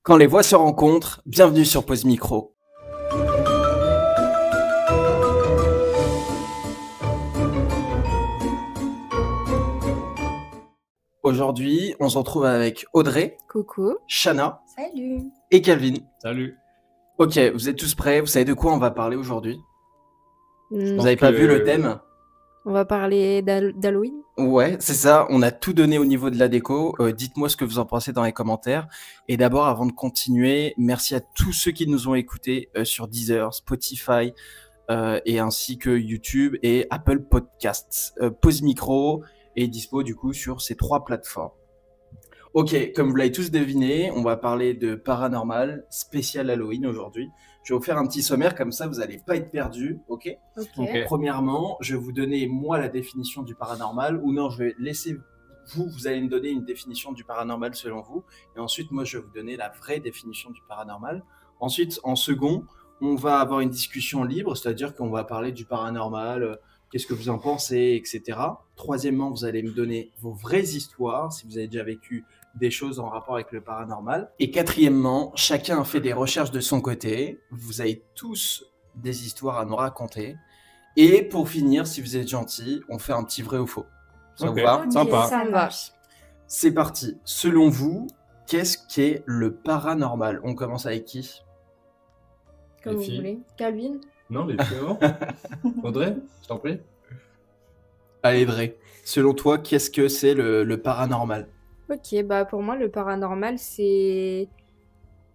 Quand les voix se rencontrent, bienvenue sur Pause Micro. Aujourd'hui, on se retrouve avec Audrey, Coucou. Shana Salut. et Calvin. Salut. Ok, vous êtes tous prêts? Vous savez de quoi on va parler aujourd'hui? Vous pense n'avez pas que- vu le thème? On va parler d'Halloween. Ouais, c'est ça, on a tout donné au niveau de la déco. Dites-moi ce que vous en pensez dans les commentaires. Et d'abord, avant de continuer, merci à tous ceux qui nous ont écoutés sur Deezer, Spotify, et ainsi que YouTube et Apple Podcasts. Pause Micro est dispo du coup sur ces 3 plateformes. Ok, comme vous l'avez tous deviné, on va parler de paranormal spécial Halloween aujourd'hui. Je vais vous faire un petit sommaire, comme ça vous n'allez pas être perdus, ok? Ok. Premièrement, je vais vous donner moi la définition du paranormal, ou non, je vais laisser vous allez me donner une définition du paranormal selon vous, et ensuite moi je vais vous donner la vraie définition du paranormal. Ensuite, en second, on va avoir une discussion libre, c'est-à-dire qu'on va parler du paranormal, qu'est-ce que vous en pensez, etc. Troisièmement, vous allez me donner vos vraies histoires, si vous avez déjà vécu des choses en rapport avec le paranormal. Et quatrièmement, chacun a fait des recherches de son côté. Vous avez tous des histoires à nous raconter. Et pour finir, si vous êtes gentils, on fait un petit vrai ou faux. Ça Ok. vous va? Sympa. Ça me va. C'est parti. Selon vous, qu'est-ce qu'est le paranormal? On commence avec qui? Comme Les vous filles. voulez. Calvin. Non, les filles avant. Audrey, je t'en prie. Allez, Dre. Selon toi, qu'est-ce que c'est le paranormal? Ok, bah pour moi, le paranormal, c'est...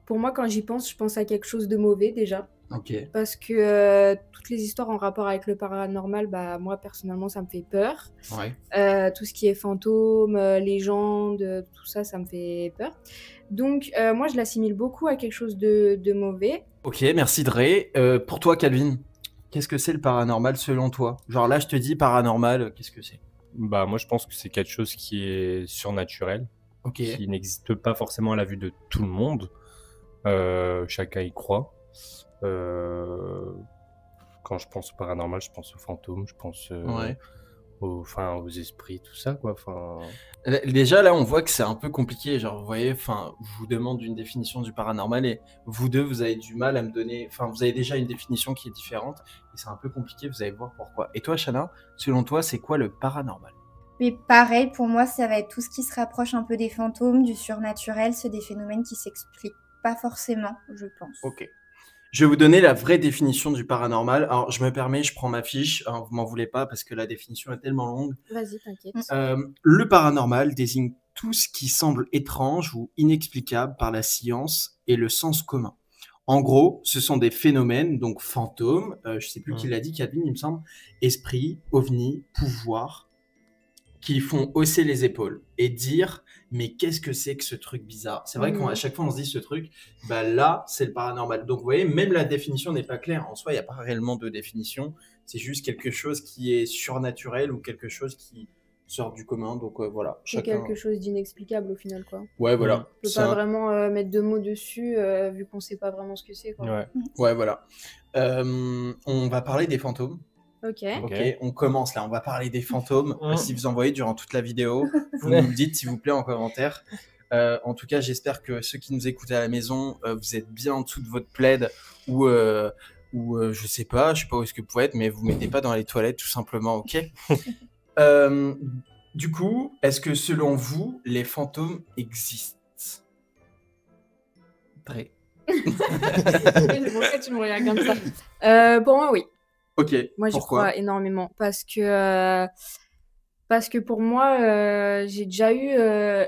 Pour moi, quand j'y pense, je pense à quelque chose de mauvais déjà. Ok. Parce que toutes les histoires en rapport avec le paranormal, bah moi, personnellement, ça me fait peur. Ouais. Tout ce qui est fantômes, légendes, tout ça, ça me fait peur. Donc, moi, je l'assimile beaucoup à quelque chose de mauvais. Ok, merci Dre. Pour toi, Calvin, qu'est-ce que c'est le paranormal selon toi? Genre là, je te dis paranormal, qu'est-ce que c'est? Bah, moi, je pense que c'est quelque chose qui est surnaturel, Ok. qui n'existe pas forcément à la vue de tout le monde. Chacun y croit. Quand je pense au paranormal, je pense aux fantômes, je pense Ouais. aux esprits, tout ça, quoi. Enfin, Déjà là, on voit que c'est un peu compliqué. Genre, vous voyez, enfin, je vous demande une définition du paranormal et vous deux, vous avez du mal à me donner. Enfin, vous avez déjà une définition qui est différente et c'est un peu compliqué. Vous allez voir pourquoi. Et toi, Shana, selon toi, c'est quoi le paranormal? Mais pareil, pour moi, ça va être tout ce qui se rapproche un peu des fantômes, du surnaturel, c'est des phénomènes qui s'expliquent pas forcément, je pense. Ok. Je vais vous donner la vraie définition du paranormal. Alors, je me permets, je prends ma fiche. Alors, vous m'en voulez pas parce que la définition est tellement longue. Vas-y, t'inquiète. Le paranormal désigne tout ce qui semble étrange ou inexplicable par la science et le sens commun. En gros, ce sont des phénomènes, donc fantômes, je sais plus qui l'a dit, Calvin, il me semble, esprit, ovni, pouvoir, qui font hausser les épaules et dire mais qu'est-ce que c'est que ce truc bizarre? C'est vrai qu'à chaque fois on se dit ce truc, bah là c'est le paranormal. Donc vous voyez, même la définition n'est pas claire. En soi, il n'y a pas réellement de définition. C'est juste quelque chose qui est surnaturel ou quelque chose qui sort du commun. Donc voilà. C'est quelque chose d'inexplicable au final, quoi. Ouais, voilà. On peut C'est pas vraiment mettre de mots dessus, vu qu'on sait pas vraiment ce que c'est, quoi. ouais. Ouais, voilà. On va parler des fantômes. Ok. Ok, on commence là, on va parler des fantômes. Si vous en voyez durant toute la vidéo, vous Ouais. nous le dites s'il vous plaît en commentaire. En tout cas, j'espère que ceux qui nous écoutent à la maison, vous êtes bien en dessous de votre plaid ou je sais pas où est-ce que vous pouvez être, mais vous mettez pas dans les toilettes tout simplement, ok? Du coup, est-ce que selon vous, les fantômes existent? Très. Pourquoi tu me regardes comme ça? Pour moi, oui. Ok, Moi, j'y pourquoi? crois énormément parce que pour moi, j'ai déjà eu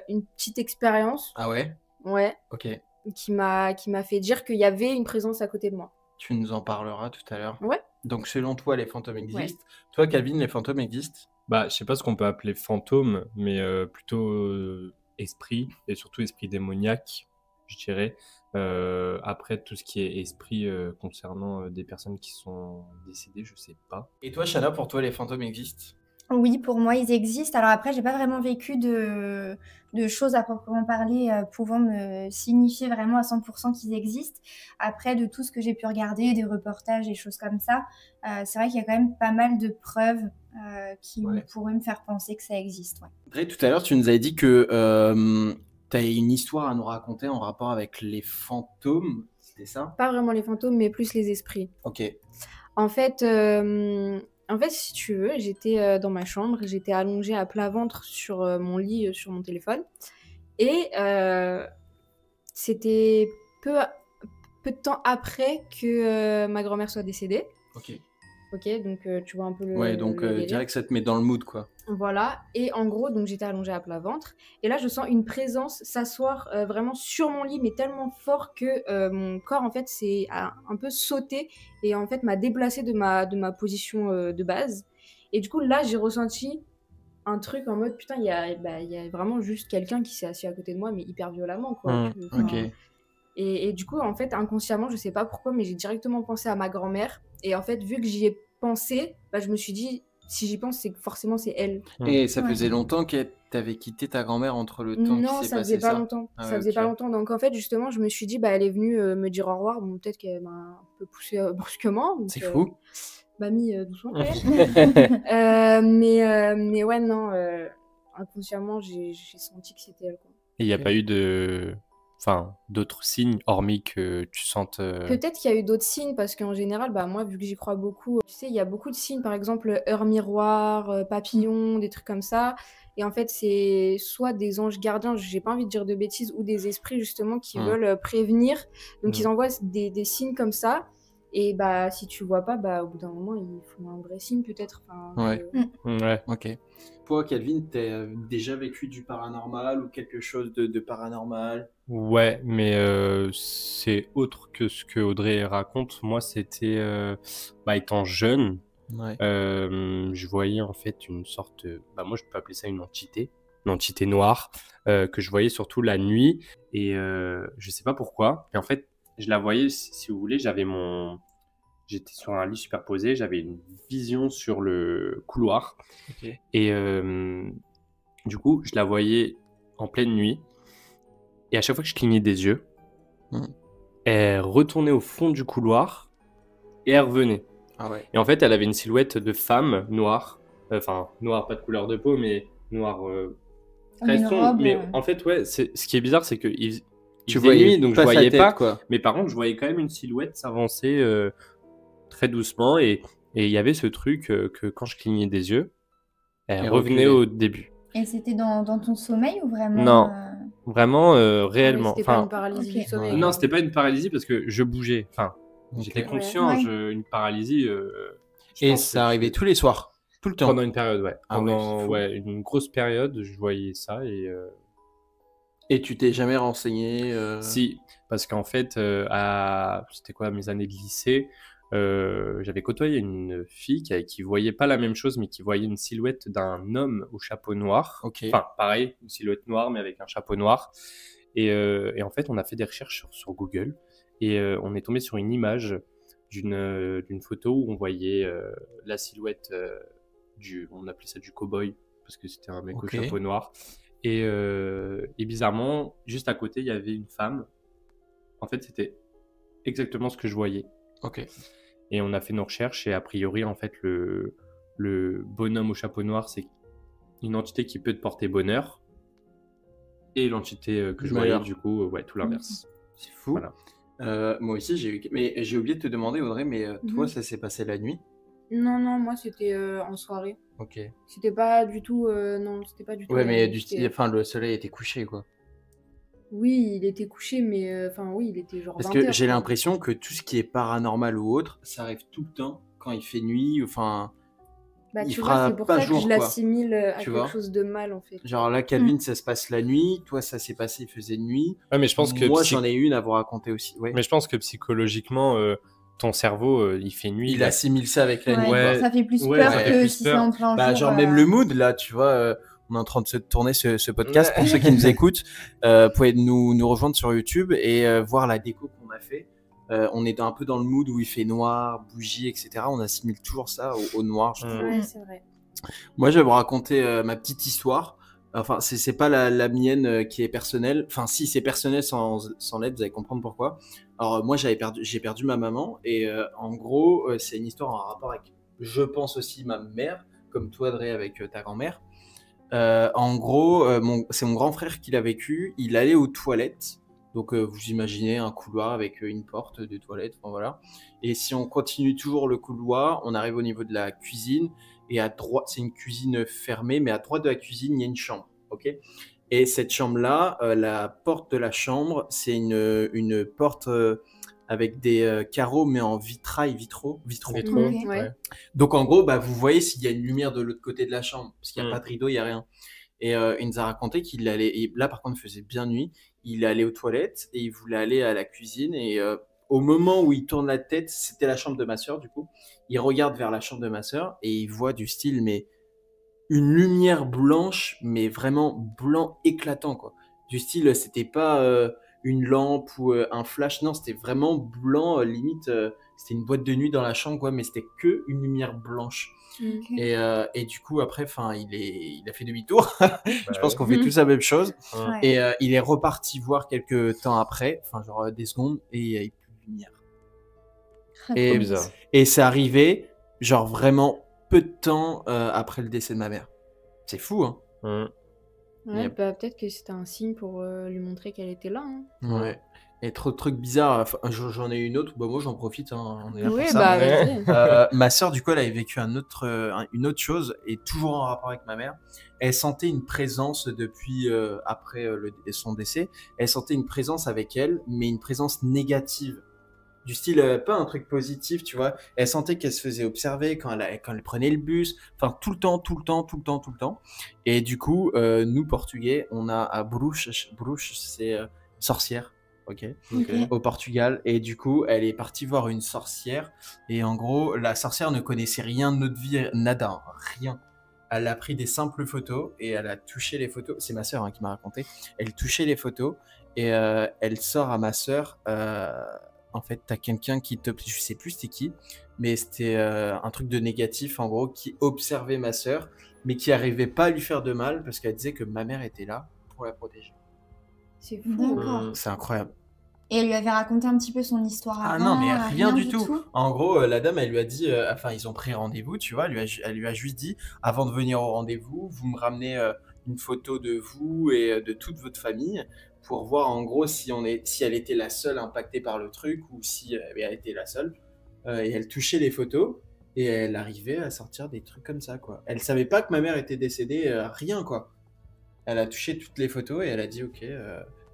une petite expérience, Ah ouais? ouais, Ok, qui m'a fait dire qu'il y avait une présence à côté de moi. tu nous en parleras tout à l'heure. Ouais. Donc selon toi, les fantômes existent. Toi, Calvin, les fantômes existent? Bah, je sais pas ce qu'on peut appeler fantôme, mais plutôt esprit, et surtout esprit démoniaque, je dirais. Après, tout ce qui est esprit concernant des personnes qui sont décédées, je sais pas. Et toi, Shana, pour toi, les fantômes existent? Oui, pour moi, ils existent. Alors après, j'ai pas vraiment vécu de choses à proprement parler pouvant me signifier vraiment à 100% qu'ils existent. Après, de tout ce que j'ai pu regarder, des reportages, des choses comme ça, c'est vrai qu'il y a quand même pas mal de preuves qui pourraient me faire penser que ça existe. Ouais. Après, tout à l'heure, tu nous avais dit que tu as une histoire à nous raconter en rapport avec les fantômes, c'était ça? Pas vraiment les fantômes, mais plus les esprits. Ok. En fait, si tu veux, j'étais dans ma chambre, j'étais allongée à plat ventre sur mon lit, sur mon téléphone. Et c'était peu de temps après que ma grand-mère soit décédée. Ok, donc tu vois un peu Ouais, donc le délire. direct, ça te met dans le mood, quoi. Voilà, et en gros, donc j'étais allongée à plat ventre, et là je sens une présence s'asseoir vraiment sur mon lit, mais tellement fort que mon corps en fait a un peu sauté et en fait m'a déplacée de ma position de base. Et du coup là j'ai ressenti un truc en mode putain, il y a vraiment juste quelqu'un qui s'est assis à côté de moi, mais hyper violemment quoi. Ok. Et du coup en fait inconsciemment, je sais pas pourquoi, mais j'ai directement pensé à ma grand-mère, et en fait vu que j'y ai pensé, je me suis dit si j'y pense, c'est que forcément c'est elle. Et ça faisait longtemps que t'avais quitté ta grand-mère entre le temps Non, qui s'est ça passé faisait pas ça? longtemps. Ah Ça ouais, faisait ok. pas longtemps. Donc en fait, justement, je me suis dit, elle est venue me dire au revoir. Bon, peut-être qu'elle m'a un peu poussé brusquement. Donc, C'est fou. Mamie, doucement quand même. Mais ouais, non, inconsciemment, j'ai senti que c'était elle, quoi. Et il n'y a pas eu d'autres signes, hormis que tu sentes... Peut-être qu'il y a eu d'autres signes, parce qu'en général, moi, vu que j'y crois beaucoup, tu sais, il y a beaucoup de signes, par exemple, heure miroir, papillon, des trucs comme ça. Et en fait, c'est soit des anges gardiens, j'ai pas envie de dire de bêtises, ou des esprits, justement, qui veulent prévenir. Donc, ils envoient des signes comme ça. Et si tu vois pas, au bout d'un moment, il faut un vrai signe, peut-être. Ouais. Ouais. Ok. Toi, Calvin, t'as déjà vécu du paranormal ou quelque chose de paranormal? Ouais, mais c'est autre que ce que Audrey raconte. Moi, c'était étant jeune, Ouais. je voyais en fait une sorte, moi je peux appeler ça une entité noire, que je voyais surtout la nuit, et je sais pas pourquoi. Et en fait, je la voyais, si vous voulez, j'étais sur un lit superposé, j'avais une vision sur le couloir, et du coup, je la voyais en pleine nuit. Et à chaque fois que je clignais des yeux, elle retournait au fond du couloir et elle revenait. Ah ouais. Et en fait, elle avait une silhouette de femme noire. Enfin, noire, pas de couleur de peau, mais noire très Une sombre. robe, Mais en fait, ouais, ce qui est bizarre, c'est que il Tu faisait voyais nuit, donc je pas sa voyais tête, pas. quoi. Mais par contre, je voyais quand même une silhouette s'avancer très doucement. Et il y avait ce truc que quand je clignais des yeux, elle revenait au début. Et c'était dans ton sommeil ou vraiment Non. Vraiment, réellement. C'était pas une paralysie du sommeil. Non, c'était pas une paralysie parce que je bougeais. Enfin, j'étais conscient. Ouais. Une paralysie. Et ça arrivait tous les soirs, tout le temps. Pendant une période, ouais. Ah ouais, Pendant c'est fou. une grosse période, je voyais ça. Et tu t'es jamais renseigné Si, parce qu'en fait, c'était quoi, mes années de lycée, j'avais côtoyé une fille qui voyait pas la même chose, mais qui voyait une silhouette d'un homme au chapeau noir. Ok. Enfin, pareil, une silhouette noire, mais avec un chapeau noir. Et en fait, on a fait des recherches sur Google, et on est tombé sur une image d'une photo où on voyait la silhouette on appelait ça du cow-boy, parce que c'était un mec au chapeau noir. Et bizarrement, juste à côté, il y avait une femme. En fait, c'était exactement ce que je voyais. Ok. Et on a fait nos recherches, et a priori, en fait, le bonhomme au chapeau noir, c'est une entité qui peut te porter bonheur. Et l'entité que je voyais, du coup, tout l'inverse. C'est fou. Voilà. Moi aussi, j'ai oublié de te demander, Audrey, mais toi, ça s'est passé la nuit? Non, moi, c'était en soirée. Ok. C'était pas du tout... non, c'était pas du tout... Ouais, mais le soleil était couché, quoi. Oui, il était couché, mais oui, il était genre 20 Parce que heures, j'ai quoi. l'impression que tout ce qui est paranormal ou autre, ça arrive tout le temps quand il fait nuit, enfin... il tu fera vois, c'est pour pas ça jour, que je quoi. l'assimile à Tu quelque vois chose de mal, en fait. Genre là, Calvin, ça se passe la nuit, toi, ça s'est passé, il faisait nuit. Ouais, mais je pense que moi, j'en ai une à vous raconter aussi. Ouais. Mais je pense que psychologiquement, ton cerveau, il fait nuit. Il assimile ça avec la nuit. Ouais. Ça fait plus peur que si c'est en plein jour. Genre même le mood, là, tu vois, on est en train de se tourner ce podcast. Pour ceux qui nous écoutent, vous pouvez nous rejoindre sur YouTube et voir la déco qu'on a fait. On est un peu dans le mood où il fait noir, bougie, etc. On assimile toujours ça au noir, je trouve. Ouais, c'est vrai. Moi, je vais vous raconter ma petite histoire. Enfin, c'est pas la mienne qui est personnelle. Enfin, si, c'est personnel sans l'aide, vous allez comprendre pourquoi. Alors, moi, j'ai perdu ma maman. Et en gros, c'est une histoire en rapport avec, je pense aussi, ma mère, comme toi, Audrey, avec ta grand-mère. En gros, c'est mon grand frère qui l'a vécu. Il allait aux toilettes. Donc, vous imaginez un couloir avec une porte de toilette. Enfin, voilà. Et si on continue toujours le couloir, on arrive au niveau de la cuisine. Et à droite, c'est une cuisine fermée, mais à droite de la cuisine, il y a une chambre. Ok. Et cette chambre-là, la porte de la chambre, c'est une porte avec des carreaux, mais en vitraux. Vitraux, Ok. ouais. Donc, en gros, bah, vous voyez s'il y a une lumière de l'autre côté de la chambre, parce qu'il n'y a Mm. pas de rideau, il n'y a rien. Et il nous a raconté qu'il allait, et là par contre il faisait bien nuit, il allait aux toilettes et il voulait aller à la cuisine. Et au moment où il tourne la tête, c'était la chambre de ma sœur du coup, il regarde vers la chambre de ma sœur et il voit du style, mais une lumière blanche, mais vraiment blanc éclatant, quoi. Du style, c'était pas une lampe ou un flash, non, c'était vraiment blanc, limite, c'était une boîte de nuit dans la chambre, quoi, mais c'était que une lumière blanche. Ok. Et du coup, après, il a fait demi-tour. Je pense ouais. qu'on fait tous la même chose. Hein. Ouais. Et il est reparti voir quelques temps après, enfin, genre des secondes, et il n'y avait plus de lumière. Trop Et, bizarre. et c'est arrivé, genre vraiment peu de temps après le décès de ma mère. C'est fou, hein? Hein. Ouais, Yep. bah, peut-être que c'était un signe pour lui montrer qu'elle était là. Hein. Ouais. Et trop de trucs bizarres. Enfin, j'en ai une autre, bah, moi j'en profite, hein, on est là pour Oui, ça. bah, Ouais. vas-y. Ma sœur, du coup, elle avait vécu une autre chose, et toujours en rapport avec ma mère. Elle sentait une présence depuis après son décès. Elle sentait une présence avec elle, mais une présence négative. Du style, pas un truc positif, tu vois. Elle sentait qu'elle se faisait observer quand elle prenait le bus. Enfin, tout le temps. Et du coup, nous, Portugais, on a à Bruges, c'est sorcière. Ok. Ok. Au Portugal. Et du coup, elle est partie voir une sorcière. Et en gros, la sorcière ne connaissait rien de notre vie, nada, rien. Elle a pris des simples photos et elle a touché les photos. C'est ma sœur hein, qui m'a raconté. Elle touchait les photos et elle sort à ma sœur. En fait, t'as quelqu'un qui te... Je sais plus c'était qui, mais c'était un truc de négatif, en gros, qui observait ma sœur, mais qui arrivait pas à lui faire de mal parce qu'elle disait que ma mère était là pour la protéger. C'est fou. D'accord. C'est incroyable. Et elle lui avait raconté un petit peu son histoire Ah avant, non, mais rien du tout. tout. En gros, la dame, elle lui a dit, enfin, ils ont pris rendez-vous, tu vois, elle lui a juste dit, avant de venir au rendez-vous, vous me ramenez une photo de vous et de toute votre famille pour voir en gros si elle était la seule impactée par le truc ou si elle était la seule. Et elle touchait les photos et elle arrivait à sortir des trucs comme ça, quoi. Elle savait pas que ma mère était décédée, rien, quoi. Elle a touché toutes les photos et elle a dit, ok,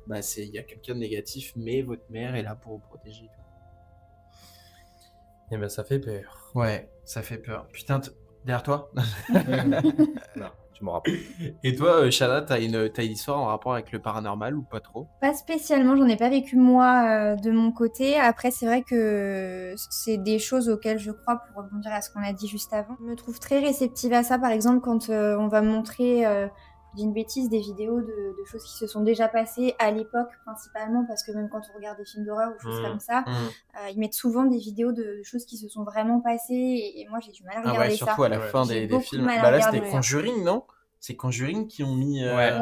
bah il y a quelqu'un de négatif, mais votre mère est là pour vous protéger. Et ben ça fait peur. Ouais, ça fait peur. Putain, derrière toi. Non, je me rappelle. Et toi, Shana, t'as une histoire en rapport avec le paranormal ou pas trop? Pas spécialement, j'en ai pas vécu moi de mon côté. Après, c'est vrai que c'est des choses auxquelles je crois, pour rebondir à ce qu'on a dit juste avant. Je me trouve très réceptive à ça, par exemple, quand on va me montrer, je dis une bêtise, des vidéos de choses qui se sont déjà passées à l'époque, principalement, parce que même quand on regarde des films d'horreur ou choses comme ça, ils mettent souvent des vidéos de choses qui se sont vraiment passées, et moi j'ai du mal à Ah ouais, regarder surtout ça. à la fin J'ai des beaucoup films. de mal à Bah là, regarder c'était ça. Conjuring, non? C'est Conjuring qui ont mis Ouais.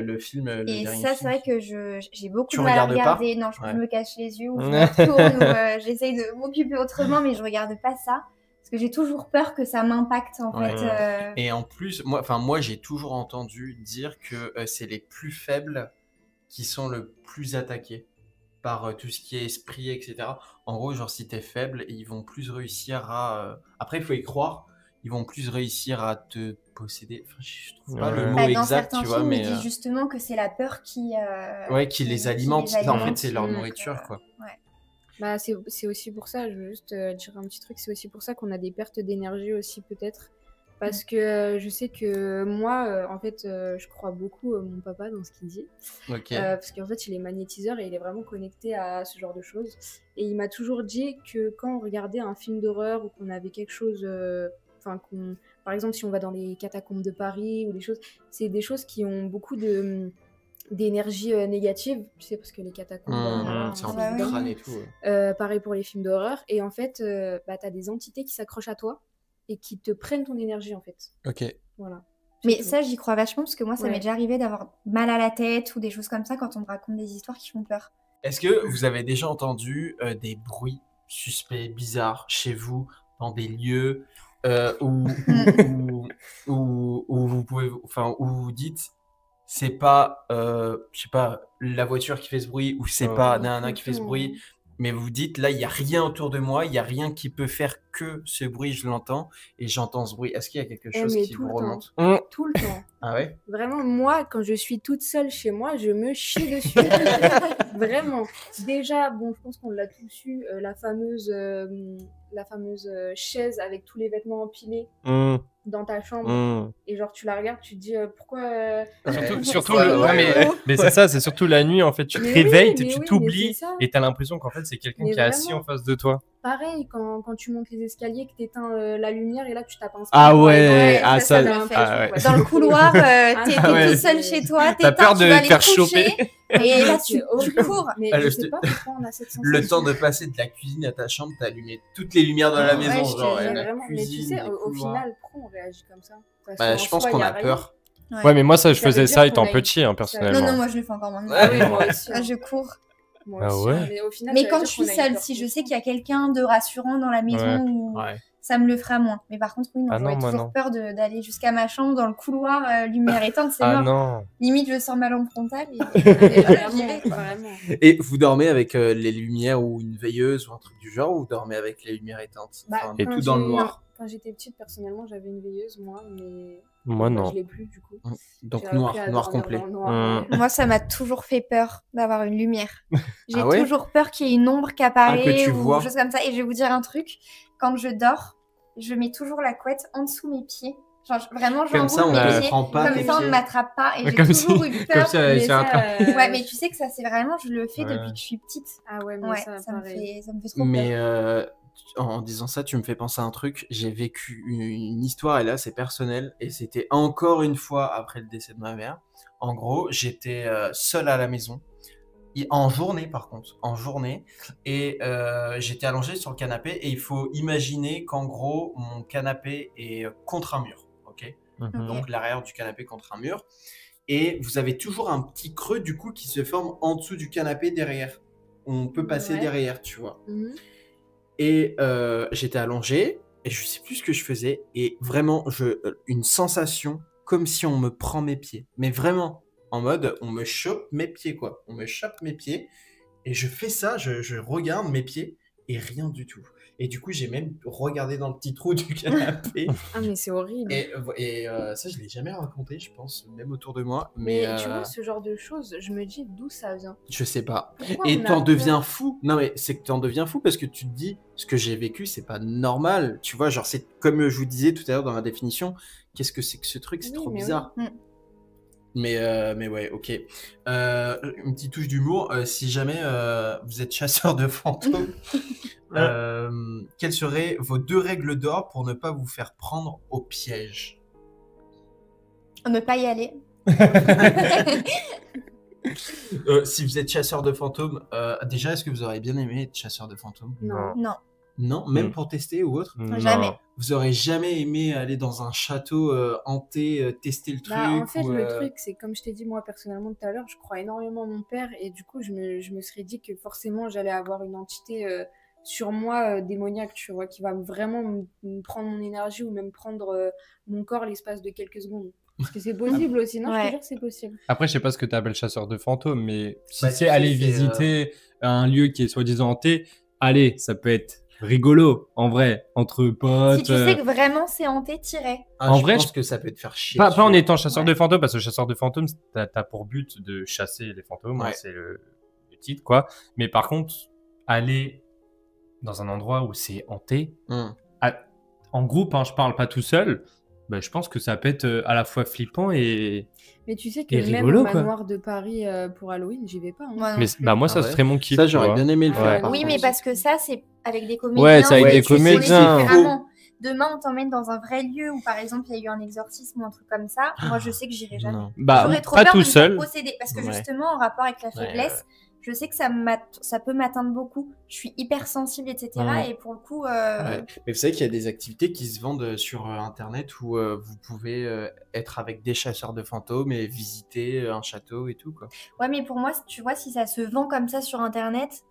le film. Le Et dernier ça, c'est film. vrai que j'ai beaucoup Tu de mal à regardes pas? regarder. Non, je Ouais. me cache les yeux ou je me retourne ou j'essaye de m'occuper autrement, mais je regarde pas ça. Parce que j'ai toujours peur que ça m'impacte, en Ouais. fait. Et en plus, moi j'ai toujours entendu dire que c'est les plus faibles qui sont le plus attaqués par tout ce qui est esprit, etc. En gros, genre si t'es faible, ils vont plus réussir à... Après, il faut y croire, ils vont plus réussir à te posséder. Enfin, je trouve pas le Ouais. mot Bah, dans exact, certains tu vois, films, mais... ils disent justement que c'est la peur qui les alimente. En fait, c'est leur donc, nourriture, quoi. Bah, c'est aussi pour ça, je veux juste dire un petit truc, c'est aussi pour ça qu'on a des pertes d'énergie aussi peut-être. Parce que je sais que moi, en fait, je crois beaucoup mon papa dans ce qu'il dit. Ok. Parce qu'en fait, il est magnétiseur et il est vraiment connecté à ce genre de choses. Et il m'a toujours dit que quand on regardait un film d'horreur ou qu'on avait quelque chose... par exemple, si on va dans les catacombes de Paris ou des choses... C'est des choses qui ont beaucoup d'énergie négative, tu sais, parce que les catacombes... voilà, c'est hein, rempli de oui. crâne et tout. Ouais. pareil pour les films d'horreur. Et en fait, t'as des entités qui s'accrochent à toi et qui te prennent ton énergie, en fait. Ok. Voilà. Mais C'est ça, j'y crois vachement, parce que moi, ça Ouais. m'est déjà arrivé d'avoir mal à la tête ou des choses comme ça quand on me raconte des histoires qui font peur. Est-ce que vous avez déjà entendu des bruits suspects, bizarres chez vous, dans des lieux où où vous pouvez, enfin, où vous dites, c'est pas, je sais pas, la voiture qui fait ce bruit ou c'est Ouais. pas Tout nanana le qui fait ce temps, bruit, mais vous dites, là, il y a rien autour de moi, il y a rien qui peut faire que ce bruit, je l'entends et j'entends ce bruit. Est-ce qu'il y a quelque chose mais qui tout vous le temps. remonte? Tout le temps. Ah ouais? Vraiment, moi, quand je suis toute seule chez moi, je me chie dessus. Vraiment. Déjà, bon, je pense qu'on l'a tous eu, la fameuse chaise avec tous les vêtements empilés dans ta chambre. Et genre, tu la regardes, tu te dis pourquoi. Surtout Ouais, le. ouais, Ouais, ouais. mais c'est ça, c'est surtout la nuit en fait. Tu te Mais réveilles, oui, mais tu oui, mais t'oublies c'est ça. et t'as l'impression qu'en fait c'est quelqu'un Mais qui est assis vraiment. en face de toi. Pareil, quand tu montes les escaliers, que t'éteins la lumière et là tu tapes un Ah sprint pour ouais, aller dans ah, les- ça- t'as ah l'impression, ouais. Dans le couloir, t'es Ah ouais. tout seul chez toi, T'as peur de tu vas te aller faire te coucher, choper. et là C'est tu horrible. cours. Mais Ah, je le- sais pas pourquoi on a cette sensation. Le temps de passer de la cuisine à ta chambre, t'as allumé toutes les lumières dans la Ouais, maison, je te genre jure. la Vraiment, mais tu cuisine, sais, les au couloirs. final, pourquoi on réagit comme ça? Parce Bah, qu'en je pense soi, qu'on y a rien. peur. Ouais, mais moi ça je Ça veut faisais dire ça qu'on étant a une- petit, hein, Non, personnellement. non, moi je le fais encore maintenant. Ah oui, moi aussi. Ah, je cours. Moi Ah aussi, ouais. hein, mais au final, Mais ça veut quand dire je suis qu'on a une seule, peur si je sais constante. qu'il y a quelqu'un de rassurant dans la maison, ou Ouais. ça me le fera moins. Mais par contre, oui, non, Ah j'aurais non, moi, toujours non. peur d'aller jusqu'à ma chambre, dans le couloir, lumière éteinte, c'est Ah mort. non. Limite, je sors ma lampe frontale et Mais voilà, j'y vais, vraiment, quoi. vraiment. Et vous dormez avec les lumières ou une veilleuse ou un truc du genre, ou vous dormez avec les lumières éteintes? Bah, Enfin, Et quand tout dans le j'ai- noir. Quand j'étais petite, personnellement, j'avais une veilleuse, moi, mais Moi non. je l'ai plus du coup. Donc J'ai noir, appris à noir dormir complet. dans le noir, ouais. Moi, ça m'a toujours fait peur d'avoir une lumière. J'ai Ah ouais toujours peur qu'il y ait une ombre qui apparaît que tu ou vois. quelque chose comme ça. Et je vais vous dire un truc, quand je dors, je mets toujours la couette en dessous mes pieds. Genre, vraiment, Comme ça, j'enroule on mes ne pieds. prend pas Comme tes ça, on ne pieds. m'attrape pas. Et j'ai Comme toujours si- eu comme peur. si elle Mais s'est ça, rattrapée. Ouais, mais tu sais que ça, c'est vraiment, je le fais Ouais. depuis que je suis petite. Ah ouais, mais Ouais, ça, ça me pareil. fait trop Mais peur. en disant ça, tu me fais penser à un truc. J'ai vécu une histoire, et là, c'est personnel. Et c'était encore une fois après le décès de ma mère. En gros, j'étais seul à la maison. En journée, par contre. En journée. Et j'étais allongé sur le canapé. Et il faut imaginer qu'en gros, mon canapé est contre un mur. Ok ? Mhm. Donc l'arrière du canapé contre un mur. Et vous avez toujours un petit creux, du coup, qui se forme en dessous du canapé derrière. On peut passer Ouais. derrière, tu vois. Mhm. Et j'étais allongé et je sais plus ce que je faisais. Et vraiment, une sensation comme si on me prend mes pieds. Mais vraiment, en mode, on me chope mes pieds, quoi. On me chope mes pieds. Et je fais ça, je regarde mes pieds et rien du tout. Et du coup, j'ai même regardé dans le petit trou du canapé. Ah, mais c'est horrible. Et ça, je l'ai jamais raconté, je pense, même autour de moi. Mais Mais tu vois, ce genre de choses, je me dis d'où ça vient. je sais pas. Pourquoi Et on a t'en peur deviens fou. Non, mais c'est que t'en deviens fou parce que tu te dis, ce que j'ai vécu, c'est pas normal. Tu vois, genre, c'est comme je vous disais tout à l'heure dans la définition, qu'est-ce que c'est que ce truc? C'est Oui, trop mais bizarre. oui. Mais ouais, ok. Une petite touche d'humour. Si jamais vous êtes chasseur de fantômes, quelles seraient vos 2 règles d'or pour ne pas vous faire prendre au piège? Ne pas y aller. Si vous êtes chasseur de fantômes, déjà, est-ce que vous auriez bien aimé être chasseur de fantômes? Non. Non, Non, même Mm. pour tester ou autre? Non. jamais. Vous aurez jamais aimé aller dans un château hanté, tester le truc? Bah, en fait, ou, le truc, c'est comme je t'ai dit moi personnellement tout à l'heure, je crois énormément en mon père et du coup, je me serais dit que forcément j'allais avoir une entité sur moi démoniaque, tu vois, qui va vraiment me prendre mon énergie ou même prendre mon corps l'espace de quelques secondes. Parce que c'est possible aussi, non? Je Ouais. te jure que c'est possible. Après, je sais pas ce que tu appelles chasseur de fantômes, mais si Bah, c'est tu sais, aller c'est, visiter un lieu qui est soi-disant hanté, allez, ça peut être rigolo, en vrai, entre potes. Si tu sais que vraiment c'est hanté, t'irais. Ah, en je vrai, pense que ça peut te faire chier. Pas en dessus. étant chasseur Ouais. de fantômes, parce que chasseur de fantômes, t'as pour but de chasser les fantômes, hein, Ouais. c'est le titre, quoi. Mais par contre, aller dans un endroit où c'est hanté, Hmm. en groupe, hein, je parle pas tout seul, bah, je pense que ça peut être à la fois flippant et... Mais tu sais que Et même rigolo, au quoi. manoir de Paris pour Halloween, j'y vais pas. hein. Moi non Mais plus. bah, moi, Ah ça ouais. serait mon kiff. Ça, tu j'aurais vois. bien aimé le Ouais. faire. par Oui, contre. mais parce que ça, c'est avec des comédiens. Ouais, c'est avec Ouais, des tu sais, comédiens. c'est Différemment. Demain, on t'emmène dans un vrai lieu où, par exemple, il y a eu un exorcisme ou un truc comme ça. Moi, je sais que j'irai jamais. Non. Bah, J'aurais trop pas peur tout de me faire seul. posséder. Parce que Ouais. justement, en rapport avec la Ouais, faiblesse, je sais que ça peut m'atteindre beaucoup. Je suis hypersensible, etc. Ouais. Et pour le coup, Ouais. Mais vous savez qu'il y a des activités qui se vendent sur Internet où vous pouvez être avec des chasseurs de fantômes et visiter un château et tout, quoi. ouais, mais pour moi, tu vois, si ça se vend comme ça sur Internet,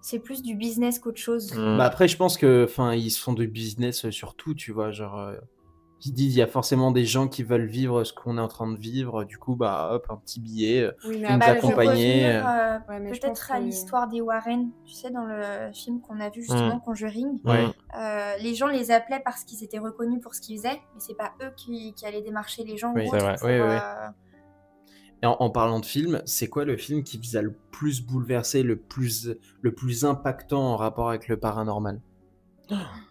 c'est plus du business qu'autre chose. Mm. Bah après, je pense que, enfin, ils se font du business sur tout, tu vois, genre. qui disent il y a forcément des gens qui veulent vivre ce qu'on est en train de vivre. Du coup, bah hop, un petit billet. Oui, mais Vous nous après, Je vais accompagnez. revenir Ouais, mais je peut-être pense à que- l'histoire des Warren, tu sais, dans le film qu'on a vu justement, Conjuring. Ouais. Les gens les appelaient parce qu'ils étaient reconnus pour ce qu'ils faisaient, mais c'est pas eux qui allaient démarcher les gens Oui, ou c'est autre vrai. pour, Oui, oui, oui. Et en parlant de film, c'est quoi le film qui vous a le plus bouleversé, le plus impactant en rapport avec le paranormal?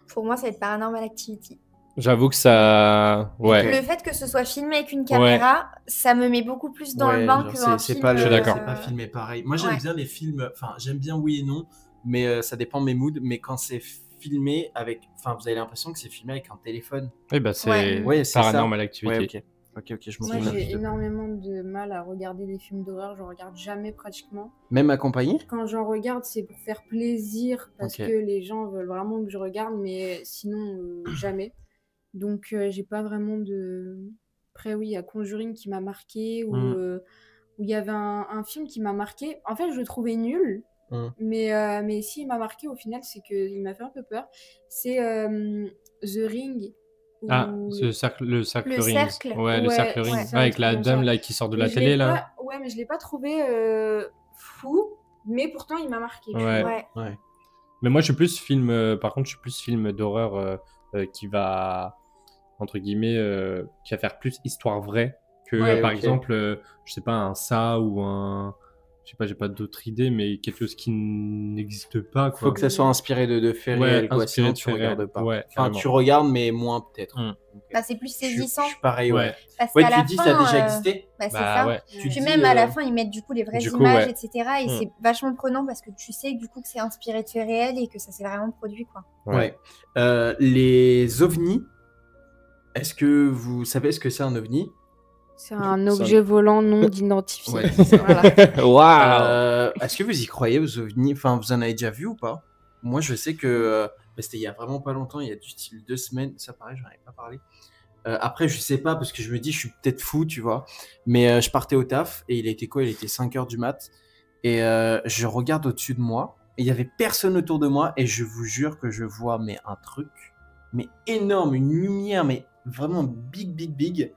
Pour moi, ça va être Paranormal Activity. J'avoue que ça. Ouais. Le fait que ce soit filmé avec une caméra, ça me met beaucoup plus dans le bain genre, qu'un c'est film. pas Je suis d'accord. c'est pas filmé pareil. Moi, j'aime Ouais. bien les films. Enfin, j'aime bien oui et non, mais ça dépend de mes moods. Mais quand c'est filmé avec, enfin, vous avez l'impression que c'est filmé avec un téléphone. Oui, bah c'est Ouais, c'est ça. Paranormal Activity. Ouais, ok, je m'en Moi, souviens. j'ai énormément de mal à regarder des films d'horreur. Je regarde jamais pratiquement. Même accompagné? Quand j'en regarde, c'est pour faire plaisir parce Ok. que les gens veulent vraiment que je regarde, mais sinon, jamais. Donc, j'ai pas vraiment de. Après, oui, il y a Conjuring qui m'a marqué, ou où il y avait un film qui m'a marqué. En fait, je le trouvais nul, mais s'il m'a marqué au final, c'est qu'il m'a fait un peu peur. C'est The Ring. Ah, où- le cercle Le Rings. cercle. Ouais, le Ouais, cercle ouais, Rings. c'est un Avec truc la comme dame ça. là qui sort de Mais la je télé l'ai là. Ouais, mais je l'ai pas trouvé fou, mais pourtant il m'a marqué. tu Ouais. vois. Ouais. Mais moi, je suis plus film. Par contre, je suis plus film d'horreur qui va entre guillemets, qui va faire plus histoire vraie que Ouais, par ok. exemple, je sais pas, un ça ou un. Je sais pas, j'ai pas d'autres idées, mais quelque chose qui n'existe pas. Quoi. Faut que ça soit inspiré de faits Ouais, réels, quoi. inspiré Sinon, de tu faits regardes réels. pas. Ouais, Enfin, carrément. tu regardes, mais moins peut-être. Mm. Donc, Bah, c'est plus je saisissant. suis pareil, ouais. Parce Ouais, qu'à tu la dis fin, ça a déjà existé. bah, c'est Bah ça. ouais. Tu Puis dis, même à la fin, ils mettent du coup les vraies Du coup, images, ouais. etc. Et Mm. c'est vachement prenant parce que tu sais du coup que c'est inspiré de faits réels et que ça s'est vraiment produit, quoi. Ouais. Les ovnis, est-ce que vous savez ce que c'est un ovni? C'est un objet volant non identifié. Ouais, c'est ça. Voilà. Waouh. Est-ce que vous y croyez aux ovnis? Enfin, vous en avez déjà vu ou pas? Moi, je sais que c'était il y a vraiment pas longtemps, il y a du style 2 semaines. Ça, pareil, j'en avais pas parlé. Après, je sais pas parce que je me dis, je suis peut-être fou, tu vois. Mais je partais au taf et il était quoi? Il était 5h du mat. Et je regarde au-dessus de moi. Et il y avait personne autour de moi. Et je vous jure que je vois mais un truc, mais énorme, une lumière, mais vraiment big.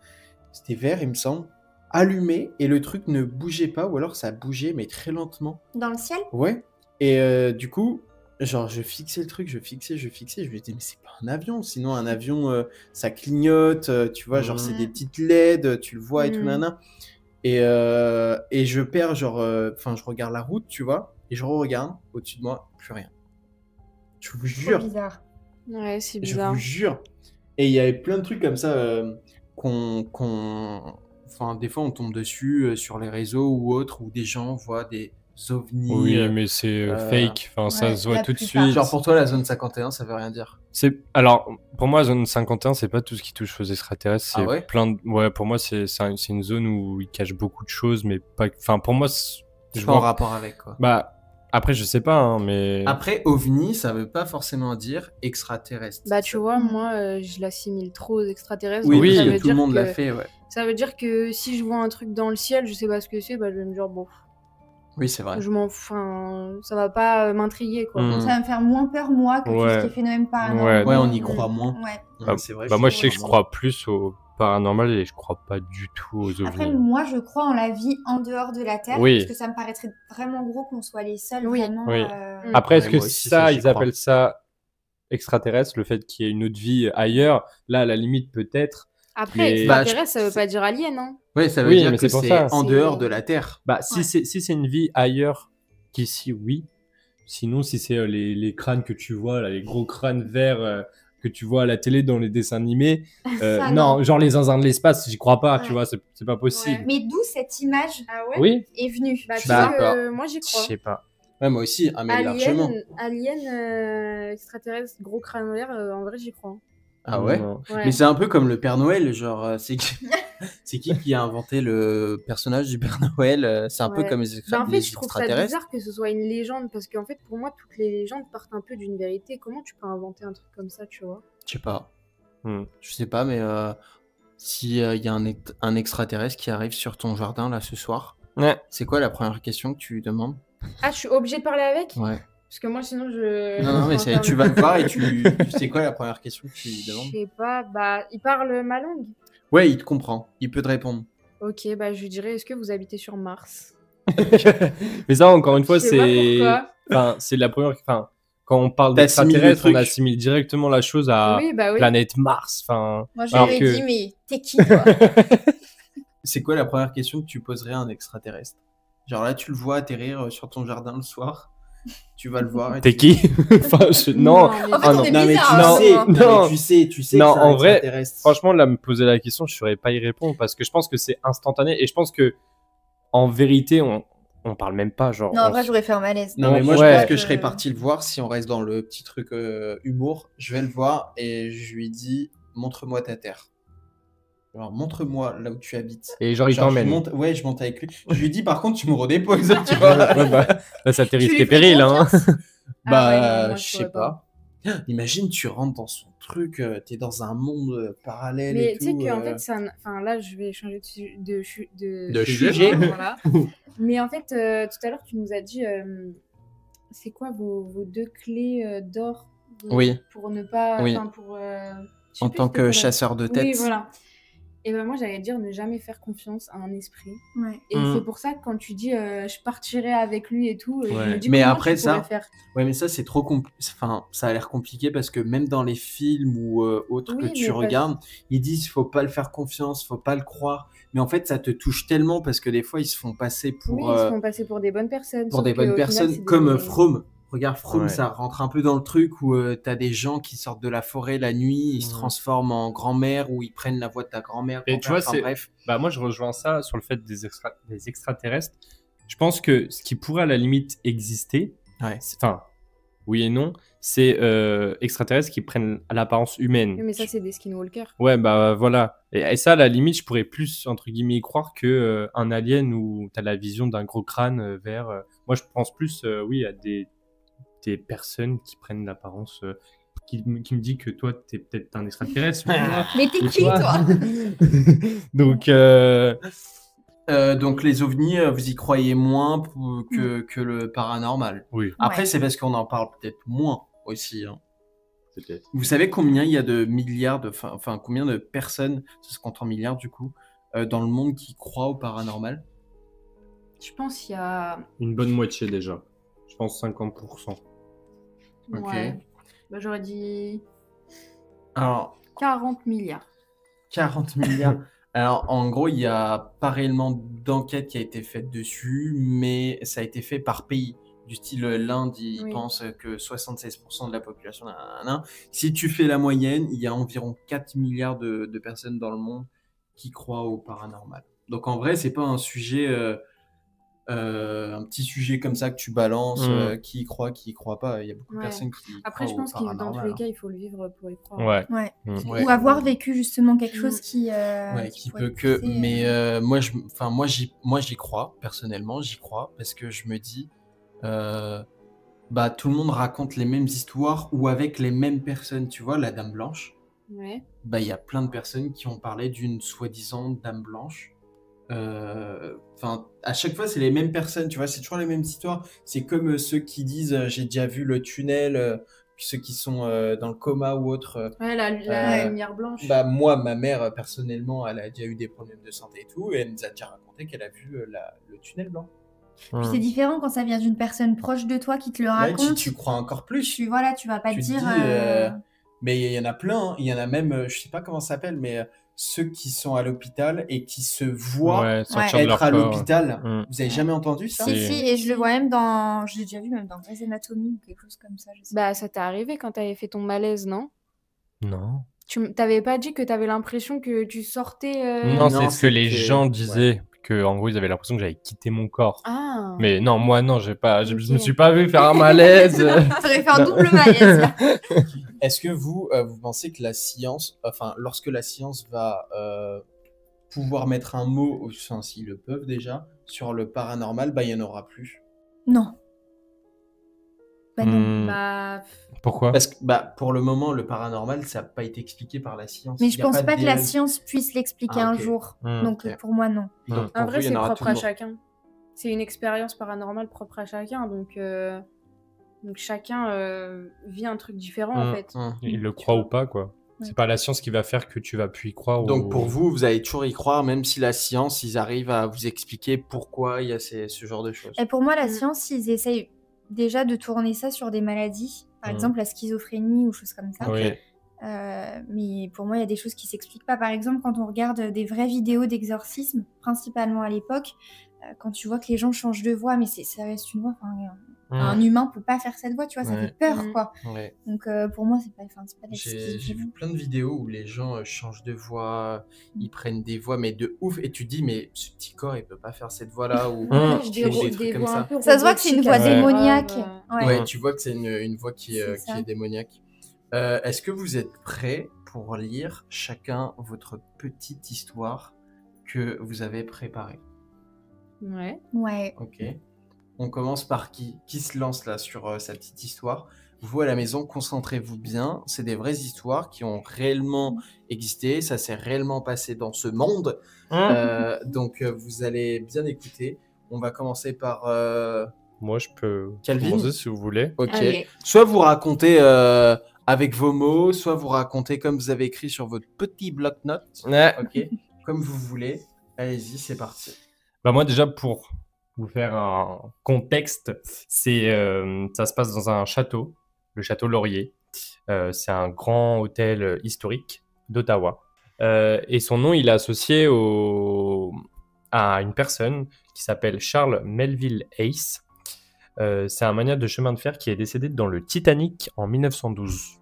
C'était vert, il me semble, allumé. Et le truc ne bougeait pas, ou alors ça bougeait, mais très lentement. Dans le ciel? Ouais. Et du coup, genre, je fixais le truc, je fixais. Je me disais, mais c'est pas un avion. Sinon, un avion, ça clignote, tu vois, genre, c'est des petites LED, tu le vois et tout, nana. Et je perds, genre, enfin, je regarde la route, tu vois, et je regarde au-dessus de moi, plus rien. Je vous Trop jure, bizarre. Ouais, c'est je bizarre. vous jure. Et il y avait plein de trucs comme ça enfin, des fois, on tombe dessus sur les réseaux ou autres, où des gens voient des ovnis. Oui, mais c'est fake. Enfin, ça ouais, se voit la tout de plupart. suite. Genre, pour toi, la zone 51, ça veut rien dire. Alors, pour moi, zone 51, c'est pas tout ce qui touche aux extraterrestres. C'est Ah ouais Ouais, pour moi, c'est une zone où ils cachent beaucoup de choses, mais pas. Enfin, pour moi, C'est pas en rapport avec, quoi. Bah, après, je sais pas, hein, mais. Après, ovni, ça veut pas forcément dire extraterrestre. Bah, tu vois, moi, je l'assimile trop aux extraterrestres. Oui, donc oui, ça parce veut que tout le dire monde que- l'a fait, ouais. Ça veut dire que si je vois un truc dans le ciel, je sais pas ce que c'est, bah, je vais me dire, bon, Oui, c'est vrai. je m'en fous, enfin, ça va pas m'intriguer, quoi. Mm. Ça va me faire moins peur, moi, que tout Ouais. ce qui est phénomène paranormal. Ouais, on y croit moins. Ouais. Ouais, c'est vrai. Bah, moi, je sais que je crois crois plus au paranormal et je crois pas du tout aux Après, ovnis. moi, je crois en la vie en dehors de la Terre, Oui. parce que ça me paraîtrait vraiment gros qu'on soit les seuls Oui. vraiment. Oui. Mm. Après, est-ce Ouais, que moi aussi, ça, ça, j'y ils crois. appellent ça extraterrestre, le fait qu'il y ait une autre vie ailleurs? Là, à la limite, peut-être. Après, Mais- extraterrestre, ça veut pas dire alien, hein. Ouais, ça veut Oui, dire mais que c'est pour c'est ça. en C'est- dehors de la Terre. Bah, si c'est une vie ailleurs qu'ici, oui. Sinon, si c'est les crânes que tu vois, là, les gros crânes verts que tu vois à la télé dans les dessins animés, Ça, non, non. genre les zinzins de l'espace, j'y crois pas, tu Ouais. vois, c'est pas possible. Mais d'où cette image Ah ouais? Oui, est venue? Bah, tu Bah, sais que moi, j'y je crois. sais pas. Ouais, moi aussi, mais largement. Extraterrestre, gros crâne vert, en vrai, j'y crois. Ah ouais? Non. Ouais. Mais c'est un peu comme le Père Noël, genre, c'est qui a inventé le personnage du Père Noël? C'est un peu Ouais. comme Bah, en fait, les je trouve ça extraterrestres. bizarre que ce soit une légende, parce qu'en fait, pour moi, toutes les légendes partent un peu d'une vérité. Comment tu peux inventer un truc comme ça, tu vois? Je sais pas. Hmm. Je sais pas, mais si il y a un extraterrestre qui arrive sur ton jardin là ce soir, Ouais. c'est quoi la première question que tu lui demandes? Ah, je suis obligée de parler avec? Ouais. Parce que moi, sinon, je. Non, mais enfin, tu vas le voir et tu sais quoi la première question que tu lui Je demandes? sais pas, bah, il parle ma langue. Ouais, il te comprend. Il peut te répondre. Ok, bah, je lui dirais, est-ce que vous habitez sur Mars? Mais ça, encore une fois, Je sais pas c'est. pourquoi. Enfin, c'est la première. Enfin, quand on parle T'assimiles le d'extraterrestres, on truc. assimile directement la chose à Oui, bah oui. planète Mars. Enfin, Moi, je alors lui ai que- dit, mais t'es qui, toi? C'est quoi la première question que tu poserais à un extraterrestre? Genre là, tu le vois atterrir sur ton jardin le soir. Tu vas le voir. Et T'es tu- qui Enfin, non. mais- En fait, Ah on non. est Non, mais bizarre, tu hein, sais, moi. non, Non. mais tu sais que Non, c'est un en vrai, extraterrestre. Franchement, là, me poser la question, je saurais pas y répondre parce que je pense que c'est instantané et je pense que en vérité, on parle même pas. Genre, Non, en on vrai, s- j'aurais fait un malaise. Non, mais moi, Ouais. je pense que je serais parti le voir si on reste dans le petit truc humour. Je vais le voir et je lui dis montre-moi ta terre. Alors, montre-moi là où tu habites. Et genre, il Genre, t'emmène. Ouais, je monte avec lui. Je lui dis, par contre, tu me redéposes, tu vois. Ouais, bah, là, ça Tu t'est lui risqué fais péril, hein. confiance? Bah, Ah ouais, non, moi, je je sais pourrais pas. Imagine, tu rentres dans son truc, t'es dans un monde parallèle Mais et tu sais tout. qu'en fait, enfin là, je vais changer De sujet. Voilà. Mais en fait, tout à l'heure, tu nous as dit, c'est quoi vos deux clés d'or Oui. pour ne pas, Oui. enfin pour. Je sais En plus tant c'était quoi que la- chasseur de tête. Oui, voilà. Et ben moi, j'allais dire ne jamais faire confiance à un esprit. Ouais. Et Mm. c'est pour ça que quand tu dis je partirai avec lui et tout, je Ouais. me dis Mais comment après tu pourrais ça- faire. Ouais, mais ça, c'est trop compliqué. Enfin, ça a l'air compliqué parce que même dans les films ou autres Oui, que tu mais parce- regardes, ils disent faut pas le faire confiance, faut pas le croire. Mais en fait, ça te touche tellement parce que des fois, ils se font passer pour, Oui, ils se font passer pour des bonnes personnes. pour sauf des bonnes qu'au final, personnes, c'est comme des- Fromm. Regarde, Fromm, Ouais. ça rentre un peu dans le truc où t'as des gens qui sortent de la forêt la nuit, ils se Mhm. transforment en grand-mère ou ils prennent la voix de ta grand-mère. Et grand-père, tu vois, enfin, c'est- bref. Bah, moi, je rejoins ça sur le fait des extraterrestres. Je pense que ce qui pourrait à la limite exister, Ouais. enfin, oui et non, c'est extraterrestres qui prennent l'apparence humaine. Oui, mais ça, c'est des skinwalkers. Ouais, bah voilà. Et ça, à la limite, je pourrais plus, entre guillemets, y croire que un alien où tu as la vision d'un gros crâne vert. Moi, je pense plus, oui, à des personnes qui prennent l'apparence. Qui me dit que toi, t'es peut-être un extraterrestre. tu vois. Mais t'es Et qui, toi? Donc, Donc les ovnis, vous y croyez moins que le paranormal. oui, Après, Ouais. c'est parce qu'on en parle peut-être moins aussi. Hein. peut-être. Vous savez combien il y a de milliards de, enfin combien de personnes, ça se compte en milliards du coup, dans le monde qui croient au paranormal? Je pense qu'il y a. Une bonne moitié déjà. Je pense 50%. Ok. Ouais. Bah, j'aurais dit Alors 40 milliards. 40 milliards. Alors en gros, il y a pas réellement d'enquête qui a été faite dessus, mais ça a été fait par pays. Du style l'Inde, ils Oui. pensent que 76% de la population. Nanana. Si tu fais la moyenne, il y a environ 4 milliards de personnes dans le monde qui croient au paranormal. Donc en vrai, c'est pas un sujet, un petit sujet comme ça que tu balances, qui y croit pas. Il y a beaucoup de Ouais. personnes qui Après, je croient pense au que dans tous paranormal. les cas, il faut le vivre pour y croire. Ouais. Ouais. Ouais. Ou avoir vécu justement quelque chose Mm. qui. Ouais, qui pourrait peut que. pousser, Mais moi, j'y crois, personnellement, j'y crois, parce que je me dis, bah, tout le monde raconte les mêmes histoires ou avec les mêmes personnes. Tu vois, la Dame Blanche, Ouais. bah, il y a plein de personnes qui ont parlé d'une soi-disant Dame Blanche. Enfin, à chaque fois, c'est les mêmes personnes, tu vois, c'est toujours les mêmes histoires. C'est comme ceux qui disent, j'ai déjà vu le tunnel, ceux qui sont dans le coma ou autre. Ouais, la Euh, lumière blanche. Bah, moi, ma mère, personnellement, elle a déjà eu des problèmes de santé et tout, et elle nous a déjà raconté qu'elle a vu le tunnel blanc. Puis c'est différent quand ça vient d'une personne proche de toi qui te le Là, raconte. tu crois encore plus. Voilà, tu vas pas Tu te te dire. dis, mais il y en a plein, hein. Il y en a même, je sais pas comment ça s'appelle, mais ceux qui sont à l'hôpital et qui se voient Ouais, sortir de être leur à corps. l'hôpital. Mm. Vous avez jamais entendu ça? Si, Si. si, et je le vois même dans. J'ai déjà vu même dans Grey's Anatomy ou quelque chose comme ça. Je sais Bah, ça t'est arrivé quand t'avais fait ton malaise, non? Non. T'avais pas dit que t'avais l'impression que tu sortais. Non, Non, c'est ce que les c'était- gens disaient. Que, en gros, ils avaient l'impression que j'avais quitté mon corps. Ah. Mais non, moi, non, j'ai pas, je me Ok. suis pas vu faire un malaise. T'aurais fait un double malaise là. Est-ce que vous pensez que la science, enfin, lorsque la science va pouvoir mettre un mot, enfin, s'ils le peuvent déjà, sur le paranormal, bah, il n'y en aura plus. Non. Bah non. Hmm, Bah. Pourquoi? Parce que, bah, pour le moment, le paranormal, ça n'a pas été expliqué par la science. Mais Il je y a pense pas de que la dérive. science puisse l'expliquer Ah, un ok. jour. Hmm, Donc ok. pour moi, non. Donc, En pour vrai, vous, il y c'est en aura propre à toujours. chacun. C'est une expérience paranormale propre à chacun. Donc, Donc chacun vit un truc différent en fait. Il le croit ou pas, quoi. C'est pas la science qui va faire que tu vas plus y croire. Donc pour vous, vous allez toujours y croire, même si la science, ils arrivent à vous expliquer pourquoi il y a ce genre de choses. Et pour moi, la science, ils essayent déjà de tourner ça sur des maladies, par exemple la schizophrénie ou choses comme ça. Oui. Mais pour moi, il y a des choses qui s'expliquent pas. Par exemple, quand on regarde des vraies vidéos d'exorcisme, principalement à l'époque, quand tu vois que les gens changent de voix, mais ça reste une voix. Un humain peut pas faire cette voix, tu vois, ça fait peur, quoi. Ouais. Donc pour moi, c'est pas des J'ai vu plein de vidéos où les gens changent de voix, ils prennent des voix, mais de ouf, et tu te dis, mais ce petit corps, il peut pas faire cette voix-là, ou des trucs comme ça. Ça se voit que c'est une voix démoniaque. Ouais, tu vois que c'est une voix qui est démoniaque. Est-ce que vous êtes prêts pour lire chacun votre petite histoire que vous avez préparée? Ouais. Ok. On commence par qui se lance là sur sa petite histoire. Vous à la maison, concentrez-vous bien. C'est des vraies histoires qui ont réellement existé. Ça s'est réellement passé dans ce monde. Donc vous allez bien écouter. On va commencer par... Moi, je peux Calvin, commencer si vous voulez. Ok. Allez. Soit vous racontez avec vos mots, soit vous racontez comme vous avez écrit sur votre petit bloc-notes. Ok. Comme vous voulez. Allez-y, c'est parti. Bah moi, déjà, pour vous faire un contexte, ça se passe dans un château, le château Laurier. C'est un grand hôtel historique d'Ottawa. Et son nom, il est associé à une personne qui s'appelle Charles Melville Hayes. C'est un magnat de chemin de fer qui est décédé dans le Titanic en 1912.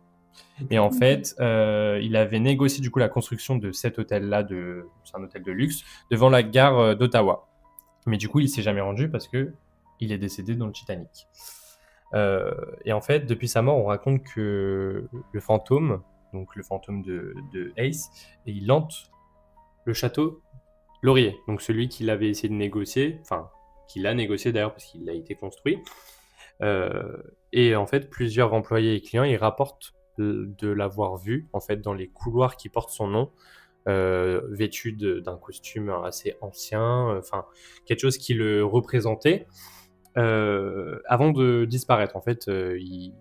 Et en fait, il avait négocié du coup la construction de cet hôtel-là, c'est un hôtel de luxe, devant la gare d'Ottawa. Mais du coup, il s'est jamais rendu parce que il est décédé dans le Titanic. Et en fait, depuis sa mort, on raconte que le fantôme, donc le fantôme de Hayes, et il hante le château Laurier, donc celui qu'il avait essayé de négocier, enfin, qu'il a négocié d'ailleurs parce qu'il a été construit. Et en fait, plusieurs employés et clients, ils rapportent de l'avoir vu, en fait, dans les couloirs qui portent son nom, vêtu d'un costume assez ancien, enfin, quelque chose qui le représentait, avant de disparaître. En fait, il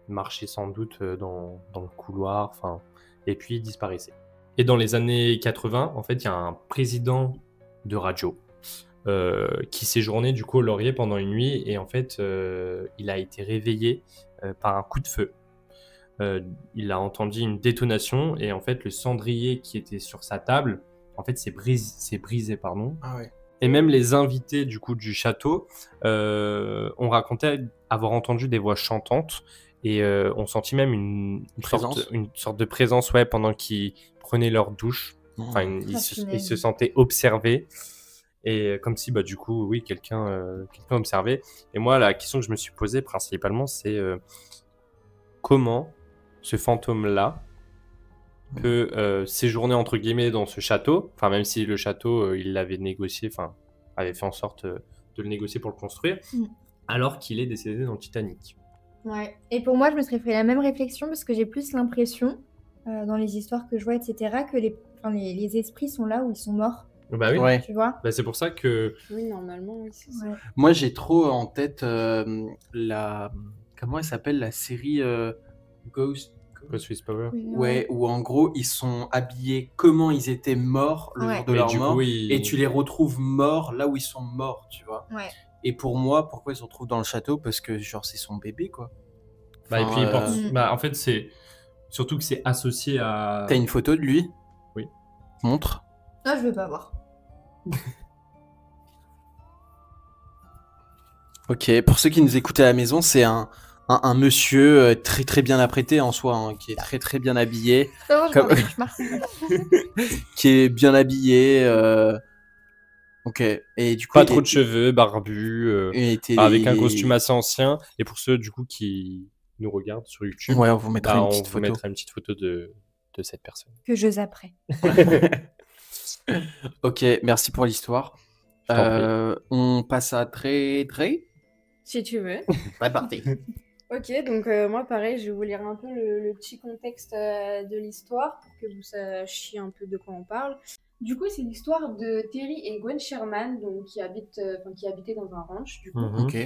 marchait sans doute dans le couloir, enfin, et puis il disparaissait. Et dans les années 80, en fait, il y a un président de radio qui séjournait du coup au Laurier pendant une nuit, et en fait, il a été réveillé par un coup de feu. Il a entendu une détonation, et en fait, le cendrier qui était sur sa table, en fait, s'est brisé, pardon. Ah ouais. Et même les invités du coup du château ont raconté avoir entendu des voix chantantes, et ont senti même une sorte de présence, ouais, pendant qu'ils prenaient leur douche. Enfin, ils se sentaient observés, et comme si, bah, du coup, oui, quelqu'un observait. Et moi, la question que je me suis posée principalement, c'est comment ce fantôme-là peut séjourner entre guillemets dans ce château, enfin, même si le château, il l'avait négocié, enfin, avait fait en sorte de le négocier pour le construire, alors qu'il est décédé dans le Titanic. Ouais. Et pour moi, je me serais fait la même réflexion parce que j'ai plus l'impression, dans les histoires que je vois, etc., que les esprits sont là où ils sont morts. Bah oui, Ouais. Tu vois. Bah, c'est pour ça que... Oui, normalement, oui, c'est ça. Ouais. Moi, j'ai trop en tête comment elle s'appelle, la série Ghost With Power. Ouais, où en gros, ils sont habillés comment ils étaient morts le jour de Mais leur du mort, coup, et tu les retrouves morts là où ils sont morts, tu vois. Ouais. Et pour moi, pourquoi ils se retrouvent dans le château? Parce que, genre, c'est son bébé, quoi. Bah, et puis, Enfin, bah, en fait, c'est surtout que c'est associé à... T'as une photo de lui? Oui. Montre. Ah, je veux pas voir. Ok, pour ceux qui nous écoutent à la maison, c'est un monsieur très très bien apprêté en soi, hein, qui est très très bien habillé, Je marche. qui est bien habillé. Ok, et du coup, Pas trop de cheveux, barbu, avec un costume costume. assez ancien. Et pour ceux du coup qui nous regardent sur YouTube, Ouais, on vous mettra bah, une on petite vous photo. mettra une petite photo de cette personne. Que je zapperai. Ok, merci pour l'histoire. Je t'en prie. On passe à Dre. Si tu veux. Pas parti. Ok, donc moi pareil, je vais vous lire un peu le petit contexte de l'histoire pour que vous sachiez un peu de quoi on parle. Du coup, c'est l'histoire de Terry et Gwen Sherman, donc qui habitaient dans un ranch. Du coup. Ok.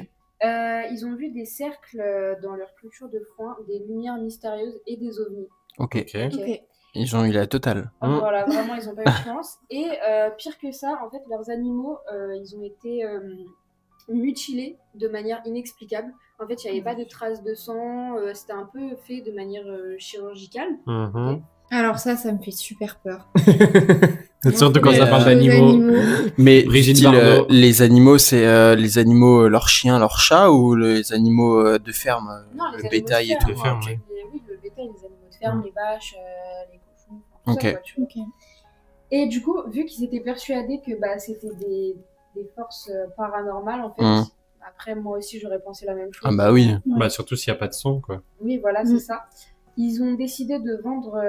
Ils ont vu des cercles dans leur clôture de foin, des lumières mystérieuses et des ovnis. Ok. Ok. Ok. Ils ont eu la totale. Voilà, vraiment, ils n'ont pas eu de chance. Et pire que ça, en fait, leurs animaux, ils ont été mutilés de manière inexplicable. En fait, il n'y avait pas de traces de sang. C'était un peu fait de manière chirurgicale. Mhm. Alors ça me fait super peur. Surtout quand Mais, ça parle Aux d'animaux. Mais Brigitte style, Bardot. les animaux, c'est les animaux, leurs chiens, leurs chats ou les animaux de ferme, Non, les le animaux bétail de et ferme. tout. ferme, Ok. oui. Oui, le bétail, les animaux de ferme, les vaches, les cochons, tout Ok. ça, quoi, tu vois. Ok. Et du coup, vu qu'ils étaient persuadés que c'était des forces paranormales, en fait, Mhm. après, moi aussi, j'aurais pensé la même chose. Ah bah oui. Bah, surtout s'il n'y a pas de son, quoi. Oui, voilà, Mm. c'est ça. Ils ont décidé de vendre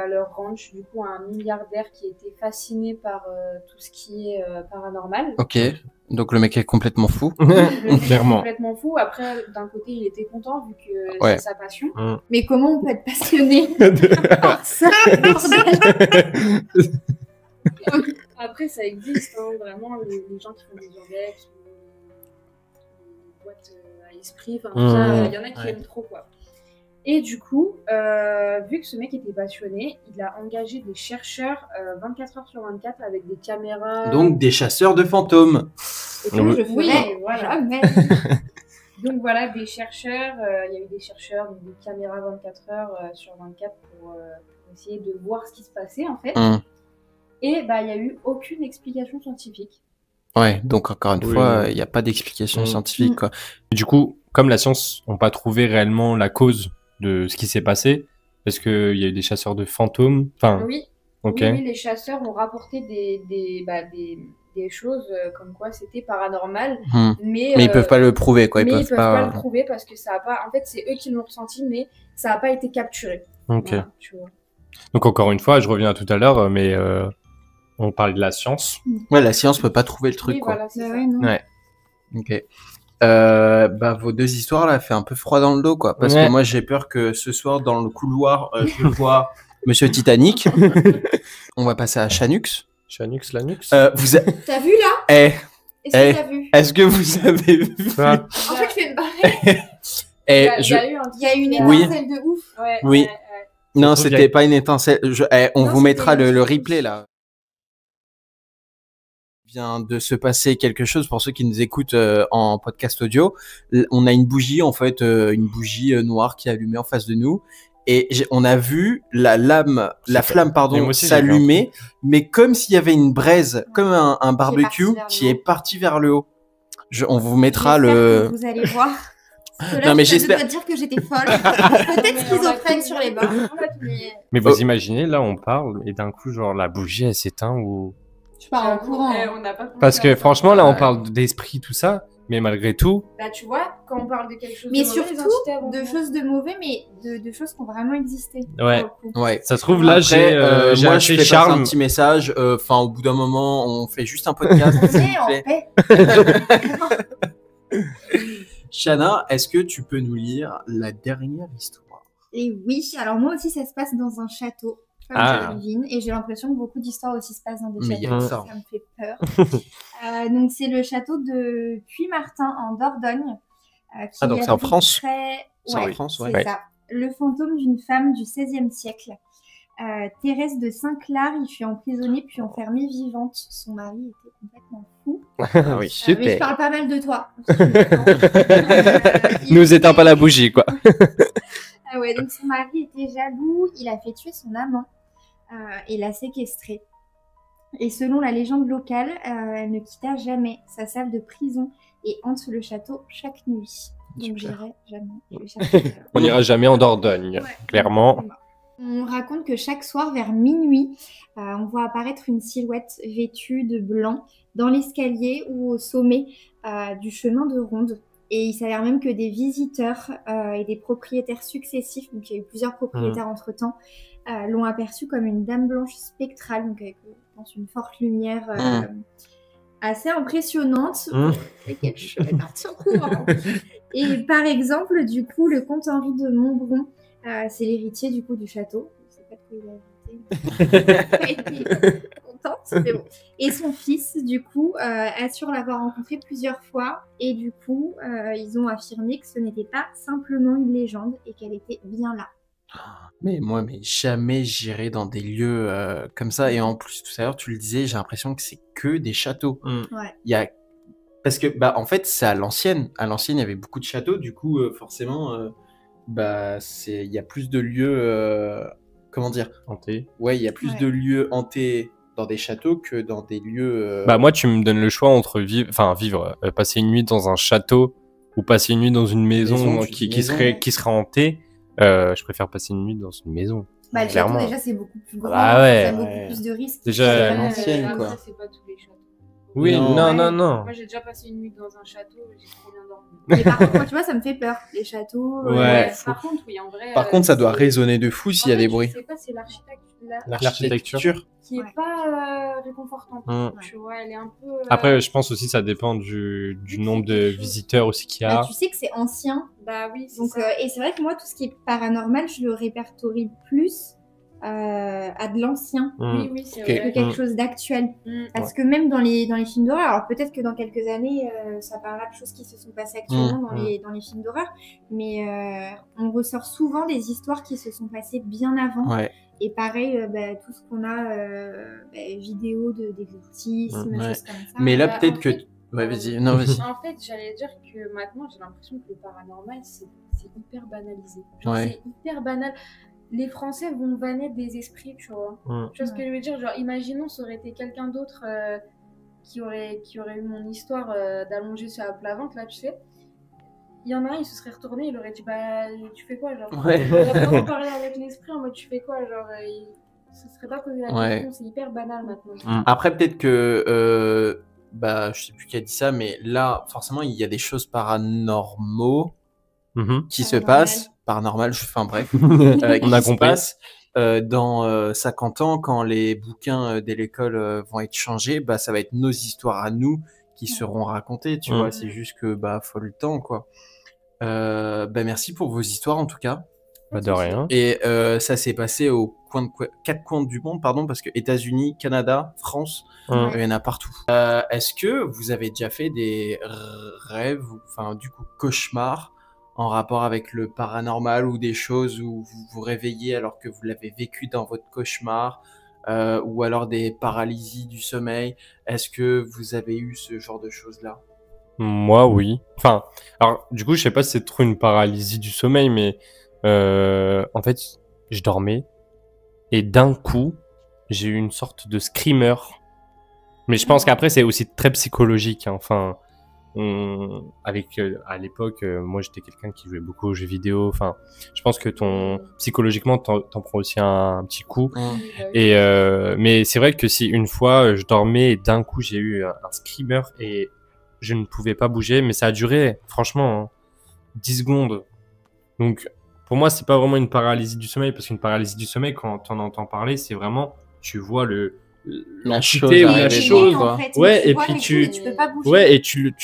leur ranch, du coup, à un milliardaire qui était fasciné par tout ce qui est paranormal. Ok. Donc le mec est complètement fou. Le mec est Clairement. complètement fou. Après, d'un côté, il était content, vu que Ouais. c'est sa passion. Mais comment on peut être passionné par ça, bordel? Après, ça existe, hein, vraiment, les gens qui font des urbex, des boîtes à esprit, enfin, tout ça, il y en a qui Ouais. aiment trop, quoi. Et du coup, vu que ce mec était passionné, il a engagé des chercheurs 24 heures sur 24 avec des caméras. Donc des chasseurs de fantômes. Et que je Oui, ferais voilà. jamais. Donc voilà, des chercheurs, il y a eu des chercheurs, donc des caméras 24 heures sur 24 pour essayer de voir ce qui se passait en fait. Hum. Et il n'y a eu aucune explication scientifique. Ouais, donc encore une Oui. fois, il n'y a pas d'explication Hum. scientifique, quoi. Du coup, comme la science n'a pas trouvé réellement la cause de ce qui s'est passé, est-ce qu'il y a eu des chasseurs de fantômes? Enfin, Oui, ok. oui, les chasseurs ont rapporté des choses comme quoi c'était paranormal, Hum. mais Mais ils peuvent pas le prouver, quoi. Ils mais peuvent ils peuvent pas pas. le prouver parce que ça a pas. En fait, c'est eux qui l'ont ressenti, mais ça n'a pas été capturé. Ok. Voilà, tu vois. Donc encore une fois, je reviens à tout à l'heure, mais on parle de la science. Ouais, la science peut pas trouver le truc, Oui, quoi. voilà, c'est Bah ça. ouais, non. Ouais. Ok. Vos deux histoires là fait un peu froid dans le dos, quoi. Parce Ouais. que moi j'ai peur que ce soir dans le couloir je vois Monsieur Titanic. On va passer à Chanux. Chanux, Lanux. Vous a- T'as vu là? Eh, Est-ce Eh. que t'as vu? est-ce que vous avez vu Quoi En fait, je vais me barrer. Eh, Il y a eu un Il y a une Oui. étincelle de ouf. Ouais, Oui. ouais. Non, Ça se trouve, c'était pas une étincelle. On Non, vous mettra c'était- le replay là. Il vient de se passer quelque chose pour ceux qui nous écoutent en podcast audio. On a une bougie en fait, une bougie noire qui est allumée en face de nous. Et on a vu la flamme, Mais pardon, moi aussi, j'ai vu un s'allumer, mais comme s'il y avait une braise, comme un barbecue vers le qui haut. est parti vers le haut. On vous mettra J'espère le. que vous allez voir. Parce que là, Non, mais je j'espère- dois dire que j'étais folle. Peut-être Mais on a schizophrène tout sur vu. les bords. On a tout vu. Mais Mais Oh. vous imaginez, là, on parle, et d'un coup, genre, la bougie, elle s'éteint ou... je pars en J'avoue, courant. on n'a pas pensé Parce à que ça. franchement, là, on Ouais. parle d'esprit, tout ça, mais malgré tout, Bah, tu vois, quand on parle de quelque chose Mais de mauvais, les surtout, entités, elles vont de venir. choses de mauvais, mais de choses qui ont vraiment existé. Ouais. pour le coup. Ouais. ça se trouve, là, Après, j'ai moi, je appelé fais passer un Charles. petit message. Enfin, au bout d'un moment, on fait juste un podcast. On s'il est vous en plaît. paix. Shana, est-ce que tu peux nous lire la dernière histoire? Et oui, alors moi aussi, ça se passe dans un château, comme Ah. je devine, et j'ai l'impression que beaucoup d'histoires aussi se passent dans des Mais il y a châteaux. que ça. Ça me fait peur. Donc c'est le château de Puy-Martin en Dordogne. Qui Ah, donc est c'est en à peu France? près- C'est en Ouais, France, c'est ouais. Ouais. ça. Le fantôme d'une femme du XVIe siècle. Thérèse de Saint-Clar y fut emprisonnée puis enfermée vivante. Son mari était complètement fou. Ah oui, Mais je parle pas mal de toi. Nous éteins pas la bougie, quoi. Ah ouais, donc son mari était jaloux, il a fait tuer son amant et l'a séquestrée. Et selon la légende locale, elle ne quitta jamais sa salle de prison et hante le château chaque nuit. Donc Super. j'irai jamais. Je vais chercher. On n'ira jamais en Dordogne, Ouais. clairement. On raconte que chaque soir, vers minuit, on voit apparaître une silhouette vêtue de blanc dans l'escalier ou au sommet du chemin de ronde. Et il s'avère même que des visiteurs et des propriétaires successifs, donc il y a eu plusieurs propriétaires entre-temps, l'ont aperçue comme une dame blanche spectrale, donc avec, je pense, une forte lumière assez impressionnante. Et qu'elle serait partie en courant. Et par exemple, du coup, le comte Henri de Montbron, c'est l'héritier du coup du château. Je sais pas de quoi il a hérité. Il a été comte importante. Mais bon. Et son fils, du coup, assure l'avoir rencontré plusieurs fois. Et du coup, ils ont affirmé que ce n'était pas simplement une légende et qu'elle était bien là. Mais jamais j'irai dans des lieux comme ça. Et en plus, tout à l'heure, tu le disais, j'ai l'impression que c'est que des châteaux. Ouais. Il y a... Parce que, en fait, c'est à l'ancienne. À l'ancienne, il y avait beaucoup de châteaux. Du coup, forcément, il y a plus de lieux... comment dire? Hanté. Ouais, il y a plus de lieux hantés dans des châteaux que dans des lieux... Moi, tu me donnes le choix entre passer une nuit dans un château ou passer une nuit dans une maison qui serait hantée. Je préfère passer une nuit dans une maison. Le clairement. château, déjà, c'est beaucoup plus grand. Ah ouais. Ça a beaucoup plus de risques. Déjà, à l'ancienne, quoi. Après, c'est pas tous les châteaux. Oui, non. Moi, j'ai déjà passé une nuit dans un château, j'ai trop bien dormi. Mais par contre, moi, tu vois, ça me fait peur, les châteaux. Ouais. Par contre, oui, en vrai. Par contre, ça doit résonner de fou s'il y a des bruits. Je sais pas, c'est L'architecture. qui est pas réconfortante. Tu vois, elle est un peu. Après, je pense aussi ça dépend du nombre de visiteurs aussi qu'il y a. Tu sais que c'est ancien. Bah oui, c'est Donc, ça. et c'est vrai que moi, tout ce qui est paranormal, je le répertorie plus à de l'ancien Oui, c'est que vrai. quelque chose d'actuel. Parce que même dans les films d'horreur, alors peut-être que dans quelques années, ça parlera de choses qui se sont passées actuellement dans les films d'horreur, mais on ressort souvent des histoires qui se sont passées bien avant. Ouais. Et pareil, tout ce qu'on a, vidéos d'exorcisme, choses comme ça. Mais là, Bah, peut-être en que... fait- Ouais, vas-y. Non, vas-y. En fait, j'allais dire que maintenant, j'ai l'impression que le paranormal, c'est hyper banalisé. Ouais. C'est hyper banal. Les Français vont vanner des esprits, tu vois. Tu vois ce que je veux dire? Genre, imaginons, ça aurait été quelqu'un d'autre qui aurait eu mon histoire d'allonger sur la plat-ventre, là, tu sais. Il y en a un, il se serait retourné, il aurait dit, bah, tu fais quoi, genre? Ouais. Il aurait vraiment parlé avec l'esprit en mode, tu fais quoi, genre, il se serait pas posé la question, c'est hyper banal maintenant. Après, peut-être que... je sais plus qui a dit ça, mais là, forcément, il y a des choses paranormaux qui se passent. Paranormal, enfin bref. On a qui se compris. passent dans 50 ans, quand les bouquins de l'école vont être changés, ça va être nos histoires à nous qui seront racontées, tu vois. C'est juste que, faut le temps, quoi. Merci pour vos histoires, en tout cas. De rien. Et ça s'est passé aux quatre coins du monde, pardon, parce que États-Unis, Canada, France, il y en a partout. Est-ce que vous avez déjà fait des rêves, enfin du coup cauchemars, en rapport avec le paranormal, ou des choses où vous vous réveillez alors que vous l'avez vécu dans votre cauchemar, ou alors des paralysies du sommeil? Est-ce que vous avez eu ce genre de choses-là? Moi, oui. Enfin, alors du coup, je sais pas si c'est trop une paralysie du sommeil, mais en fait, je dormais et d'un coup, j'ai eu une sorte de screamer. Mais je pense qu'après, c'est aussi très psychologique. Enfin, à l'époque, moi, j'étais quelqu'un qui jouait beaucoup aux jeux vidéo. Enfin, je pense que psychologiquement, t'en prends aussi un petit coup. Et mais c'est vrai que si une fois, je dormais et d'un coup, j'ai eu un screamer et je ne pouvais pas bouger, mais ça a duré, franchement, 10 secondes. Donc, pour moi, c'est pas vraiment une paralysie du sommeil, parce qu'une paralysie du sommeil, quand on entend parler, c'est vraiment, tu vois la chose, ou la chose, quoi. En fait, Ouais, et vois puis les coups, tu peux pas bouger. ouais, et tu le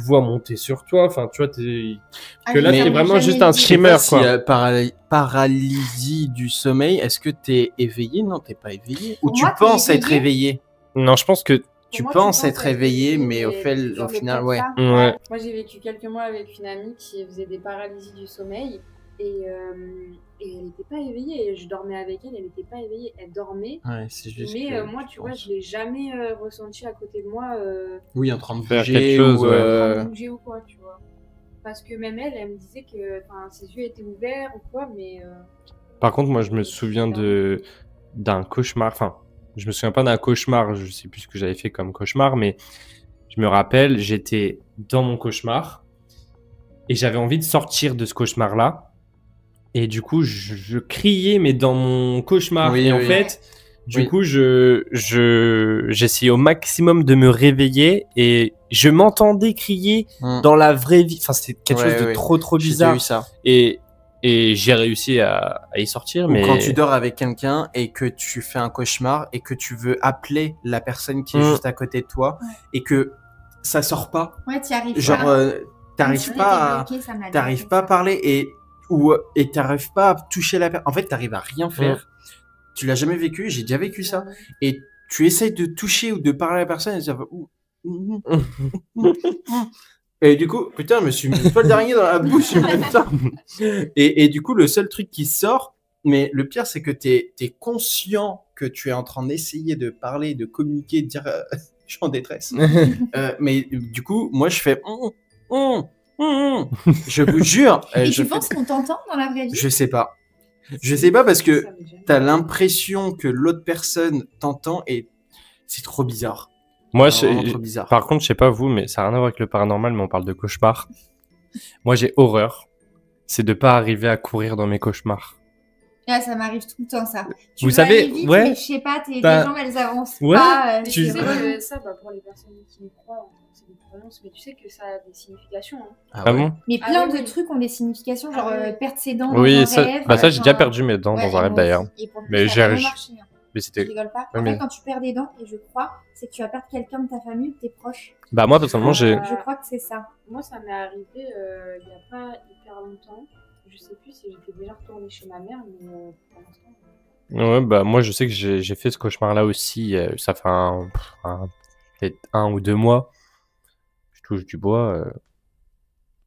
vois monter sur toi. Enfin, tu vois, que là, t'es vraiment juste un screamer, quoi. Paralysie du sommeil, est-ce que t'es éveillé? Non, t'es pas éveillé. Ou Pour tu moi, t'es penses être éveillé. éveillé? Non, je pense que Tu Moi, penses être éveillé, mais au genre, final, le ouais. ça. Ouais. Moi, j'ai vécu quelques mois avec une amie qui faisait des paralysies du sommeil et elle n'était pas éveillée. Et je dormais avec elle, elle n'était pas éveillée. Elle dormait. Ouais, c'est juste Mais que, moi, tu vois, je l'ai jamais ressenti à côté de moi. Oui, en train de Faire bouger quelque chose, ou... ouais. En train de bouger ou quoi, tu vois. Parce que même elle me disait que ses yeux étaient ouverts ou quoi, mais... Par contre, moi, je me souviens d'un cauchemar. Enfin, je me souviens pas d'un cauchemar. Je sais plus ce que j'avais fait comme cauchemar, mais je me rappelle, j'étais dans mon cauchemar et j'avais envie de sortir de ce cauchemar-là. Et du coup, je criais, mais dans mon cauchemar. Oui, et en oui. fait, du Oui. coup, j'essayais au maximum de me réveiller et je m'entendais crier dans la vraie vie. Enfin, c'était quelque chose de trop J'ai bizarre. eu ça. Et j'ai réussi à y sortir. Ou Mais quand tu dors avec quelqu'un et que tu fais un cauchemar et que tu veux appeler la personne qui est juste à côté de toi et que ça sort pas. Ouais, t'y arrives Genre, pas. t'arrives pas à parler et t'arrives pas à toucher la personne. En fait, t'arrives à rien faire. Tu l'as jamais vécu? J'ai déjà vécu ça. Et tu essayes de toucher ou de parler à la personne et ça va... Et du coup, putain, je me suis mis une toile d'araignée dans la bouche en même temps. Et du coup, le seul truc qui sort, mais le pire, c'est que t'es conscient que tu es en train d'essayer de parler, de communiquer, de dire je suis en détresse. Mais du coup, moi, je fais je vous jure. Et je tu penses qu'on t'entend dans la vraie vie? Je sais pas. Je sais pas parce que t'as l'impression que l'autre personne t'entend et c'est trop bizarre. Moi, C'est vraiment trop bizarre. par contre, je sais pas vous, mais ça n'a rien à voir avec le paranormal, mais on parle de cauchemar. Moi, j'ai horreur. C'est de pas arriver à courir dans mes cauchemars. Ah, ça m'arrive tout le temps, ça. Tu Vous veux savez, aller vite, ouais. mais je sais pas, tes jambes, elles avancent Ouais, pas. Mais tu- tu sais que ça, pour les personnes qui y croient, c'est des croyances, mais tu sais que ça a des significations. Hein. Ah bon? Mais plein oui, de oui. trucs ont des significations, genre Ah oui. perdre ses dents dans Oui, un ça, rêve. bah ça, j'ai déjà enfin, perdu mes dents ouais, dans un et rêve moi d'ailleurs. aussi. Et pour le coup, Mais ça j'ai- a vraiment marché. Hein. Mais Je c'était. rigole pas. Ouais, En mais- fait, quand tu perds des dents, et je crois, c'est que tu vas perdre quelqu'un de ta famille ou de tes proches. Bah, moi, personnellement, j'ai. Je crois que c'est ça. Moi, ça m'est arrivé il n'y a pas hyper longtemps. Je sais plus si j'étais déjà retournée chez ma mère, mais pour l'instant. Ouais, bah, moi, je sais que j'ai fait ce cauchemar-là aussi. Ça fait peut-être 1 ou 2 mois. Je touche du bois.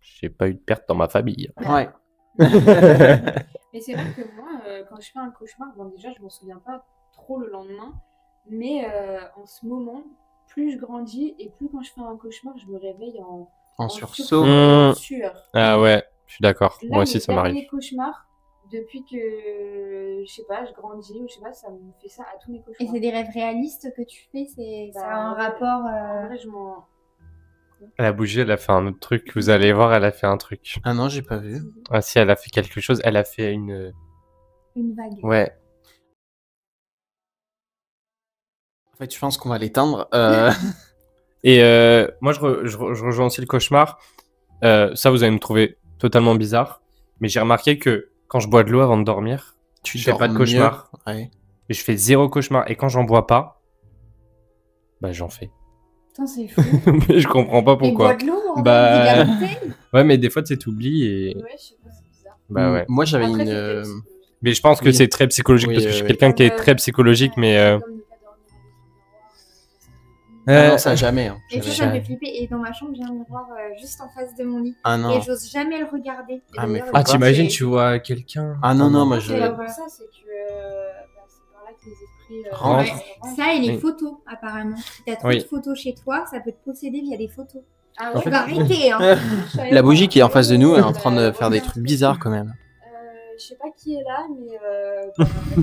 J'ai pas eu de perte dans ma famille. Ouais. Mais c'est vrai que moi, quand je fais un cauchemar, bon, déjà, je m'en souviens pas trop le lendemain, mais en ce moment, plus je grandis et plus quand je fais un cauchemar, je me réveille En sursaut. en sueur. Ah ouais, je suis d'accord. Là, Moi aussi, mes ça m'arrive. derniers cauchemars, depuis que, je sais pas, je grandis ou je sais pas, ça me fait ça à tous mes Et cauchemars. c'est des rêves réalistes que tu fais, ça a un ouais. rapport. En vrai, je m'en... Elle a bougé, elle a fait un autre truc. Vous allez voir, elle a fait un truc. Ah non, j'ai pas vu. Ah si, elle a fait quelque chose. Elle a fait une. Une vague. Ouais. En fait, je pense qu'on va l'éteindre. Et moi, je rejoins aussi le cauchemar. Ça, vous allez me trouver totalement bizarre. Mais j'ai remarqué que quand je bois de l'eau avant de dormir, Tu je fais dors pas de mieux. cauchemar. Ouais. Et je fais 0 cauchemar. Et quand j'en bois pas, bah j'en fais. Putain, c'est fou. Mais je comprends pas Et bois pourquoi. de l'eau, en Bah- fait, vide la bouteille. Ouais, mais des fois, tu sais, t'oublies et. Ouais, je sais pas, c'est bizarre. Bah ouais. Moi, j'avais Après, une. c'est peut-être psychologique. Mais je pense que Oui. c'est très psychologique Oui, parce que je suis oui. quelqu'un qui est Comme, très psychologique, mais. Comme ne pas dormir avec le miroir. Ah non, ça jamais. Hein. Et ça, Jamais. ça me fait flipper. Et dans ma chambre, j'ai un miroir juste en face de mon lit. Ah non. Et j'ose jamais le regarder. Et Ah, mais d'ailleurs, faut Ah, pas. t'imagines, tu vois quelqu'un. Ah non, non, moi je. C'est pas ça, c'est que bah, c'est par là que les esprits Rentrent. rentrent. Ça et les Oui. photos, apparemment. Si t'as trop Oui. de photos chez toi, ça peut te posséder via des photos. Ah En Tu fait- vas arrêter, hein. La bougie qui est en face de nous est en train de faire des trucs bizarres quand même. Je sais pas qui est là, mais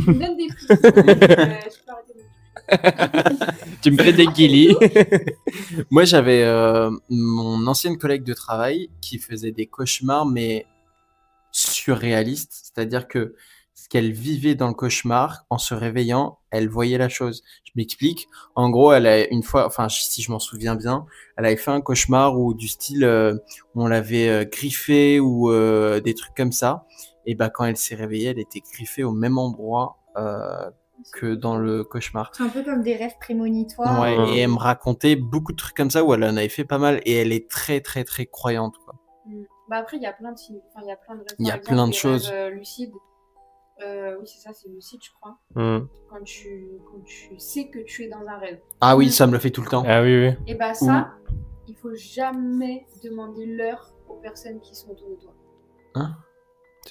tu me donnes des prix. Je peux arrêter de me toucher. Tu me fais des guilis. Moi, j'avais mon ancienne collègue de travail qui faisait des cauchemars, mais surréalistes. C'est-à-dire que ce qu'elle vivait dans le cauchemar, en se réveillant, elle voyait la chose. Je m'explique. En gros, elle a une fois, enfin, si je m'en souviens bien, elle avait fait un cauchemar où du style, où on l'avait griffé ou des trucs comme ça. Et bah, quand elle s'est réveillée, elle était griffée au même endroit que dans le cauchemar. C'est un peu comme des rêves prémonitoires. Ouais, et elle me racontait beaucoup de trucs comme ça où elle en avait fait pas mal et elle est très très très croyante quoi. Bah après, il y a plein de signes. Enfin, il y a plein de rêves. Il y a Par exemple, plein de les choses. rêves, lucides. Oui, c'est ça, c'est lucide, je crois. Quand tu sais que tu es dans un rêve. Ah oui, ça me le fait tout le temps. Ah oui, oui. Et bah ça, il faut jamais demander l'heure aux personnes qui sont autour de toi.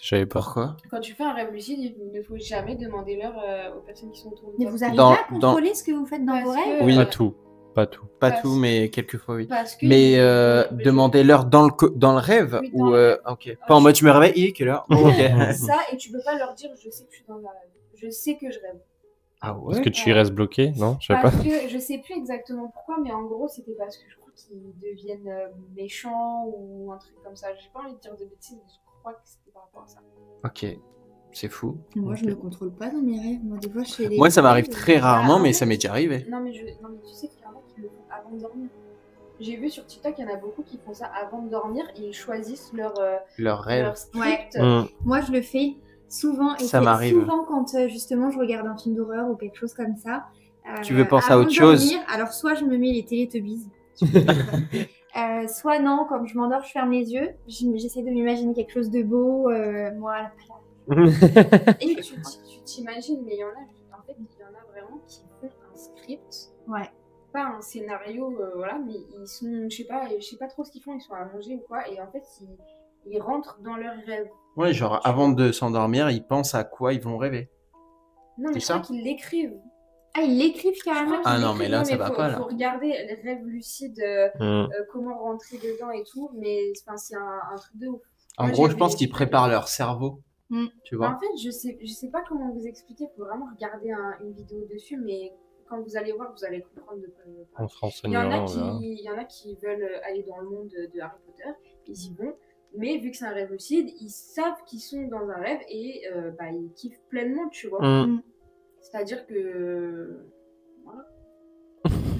Je savais pas. Pourquoi? Quand tu fais un rêve lucide, il ne faut jamais demander l'heure aux personnes qui sont autour de Mais toi. vous arrivez Dans- à contrôler ce que vous faites dans vos Parce rêves que- Oui. Pas tout. Pas tout. Pas Parce- tout, mais quelquefois oui. Parce que Mais je- demander l'heure dans le rêve Oui, dans ou le rêve. ok. Pas en mode je me réveille, il est quelle heure? Ok. Ça, et tu peux pas leur dire je sais que je suis dans un rêve. Je sais que je rêve. Ah Est-ce ouais. que tu y restes bloqué? Non, je sais pas. Parce que je sais plus exactement pourquoi, mais en gros, c'était parce que je crois qu'ils deviennent méchants ou un truc comme ça. J'ai pas envie de dire de bêtises, mais je crois que c'était par rapport à ça. Ok. C'est fou. Moi, je ne contrôle pas dans mes rêves. Moi, des fois, je fais des Moi, ça m'arrive rêves, très rarement, en mais fait- ça m'est déjà arrivé. Non, mais tu sais qu'il y en a qui le font avant de dormir. J'ai vu sur TikTok, il y en a beaucoup qui font ça avant de dormir et ils choisissent Leur rêve. leur script. Moi, je le fais souvent. Et Ça c'est m'arrive. souvent quand justement je regarde un film d'horreur ou quelque chose comme ça. Tu veux penser à avant autre de chose. dormir, alors, soit je me mets les Teletubbies. Soit non, quand je m'endors, je ferme les yeux. J'essaie de m'imaginer quelque chose de beau. Moi, à la plage, Et tu t'imagines, mais il y en a, en fait, il y en a vraiment qui font un script, Ouais. pas un scénario, voilà, mais ils sont, je sais pas trop ce qu'ils font, ils sont allongés ou quoi, et en fait, ils rentrent dans leurs rêves. Ouais, genre avant de s'endormir, ils pensent à quoi ils vont rêver. Non, mais C'est je crois ça qu'ils l'écrivent. Ah, ils l'écrivent Je crois carrément. qu'ils Ah non, mais l'écrivent. là, ça va faut, pas, là. faut regarder les rêves lucides, comment rentrer dedans et tout, mais enfin, c'est un truc de ouf. En Moi, gros, j'ai je pense vu- qu'ils préparent leur cerveau. Mm. Tu Bah, vois. en fait, je sais pas comment vous expliquer, faut vraiment regarder une vidéo dessus, mais quand vous allez voir, vous allez comprendre de quoi je parle. On se renseignera, on verra. Il y en a qui veulent aller dans le monde de Harry Potter, ils y vont, mais vu que c'est un rêve lucide, ils savent qu'ils sont dans un rêve et bah, ils kiffent pleinement, tu vois. Mm. C'est-à-dire que... Voilà.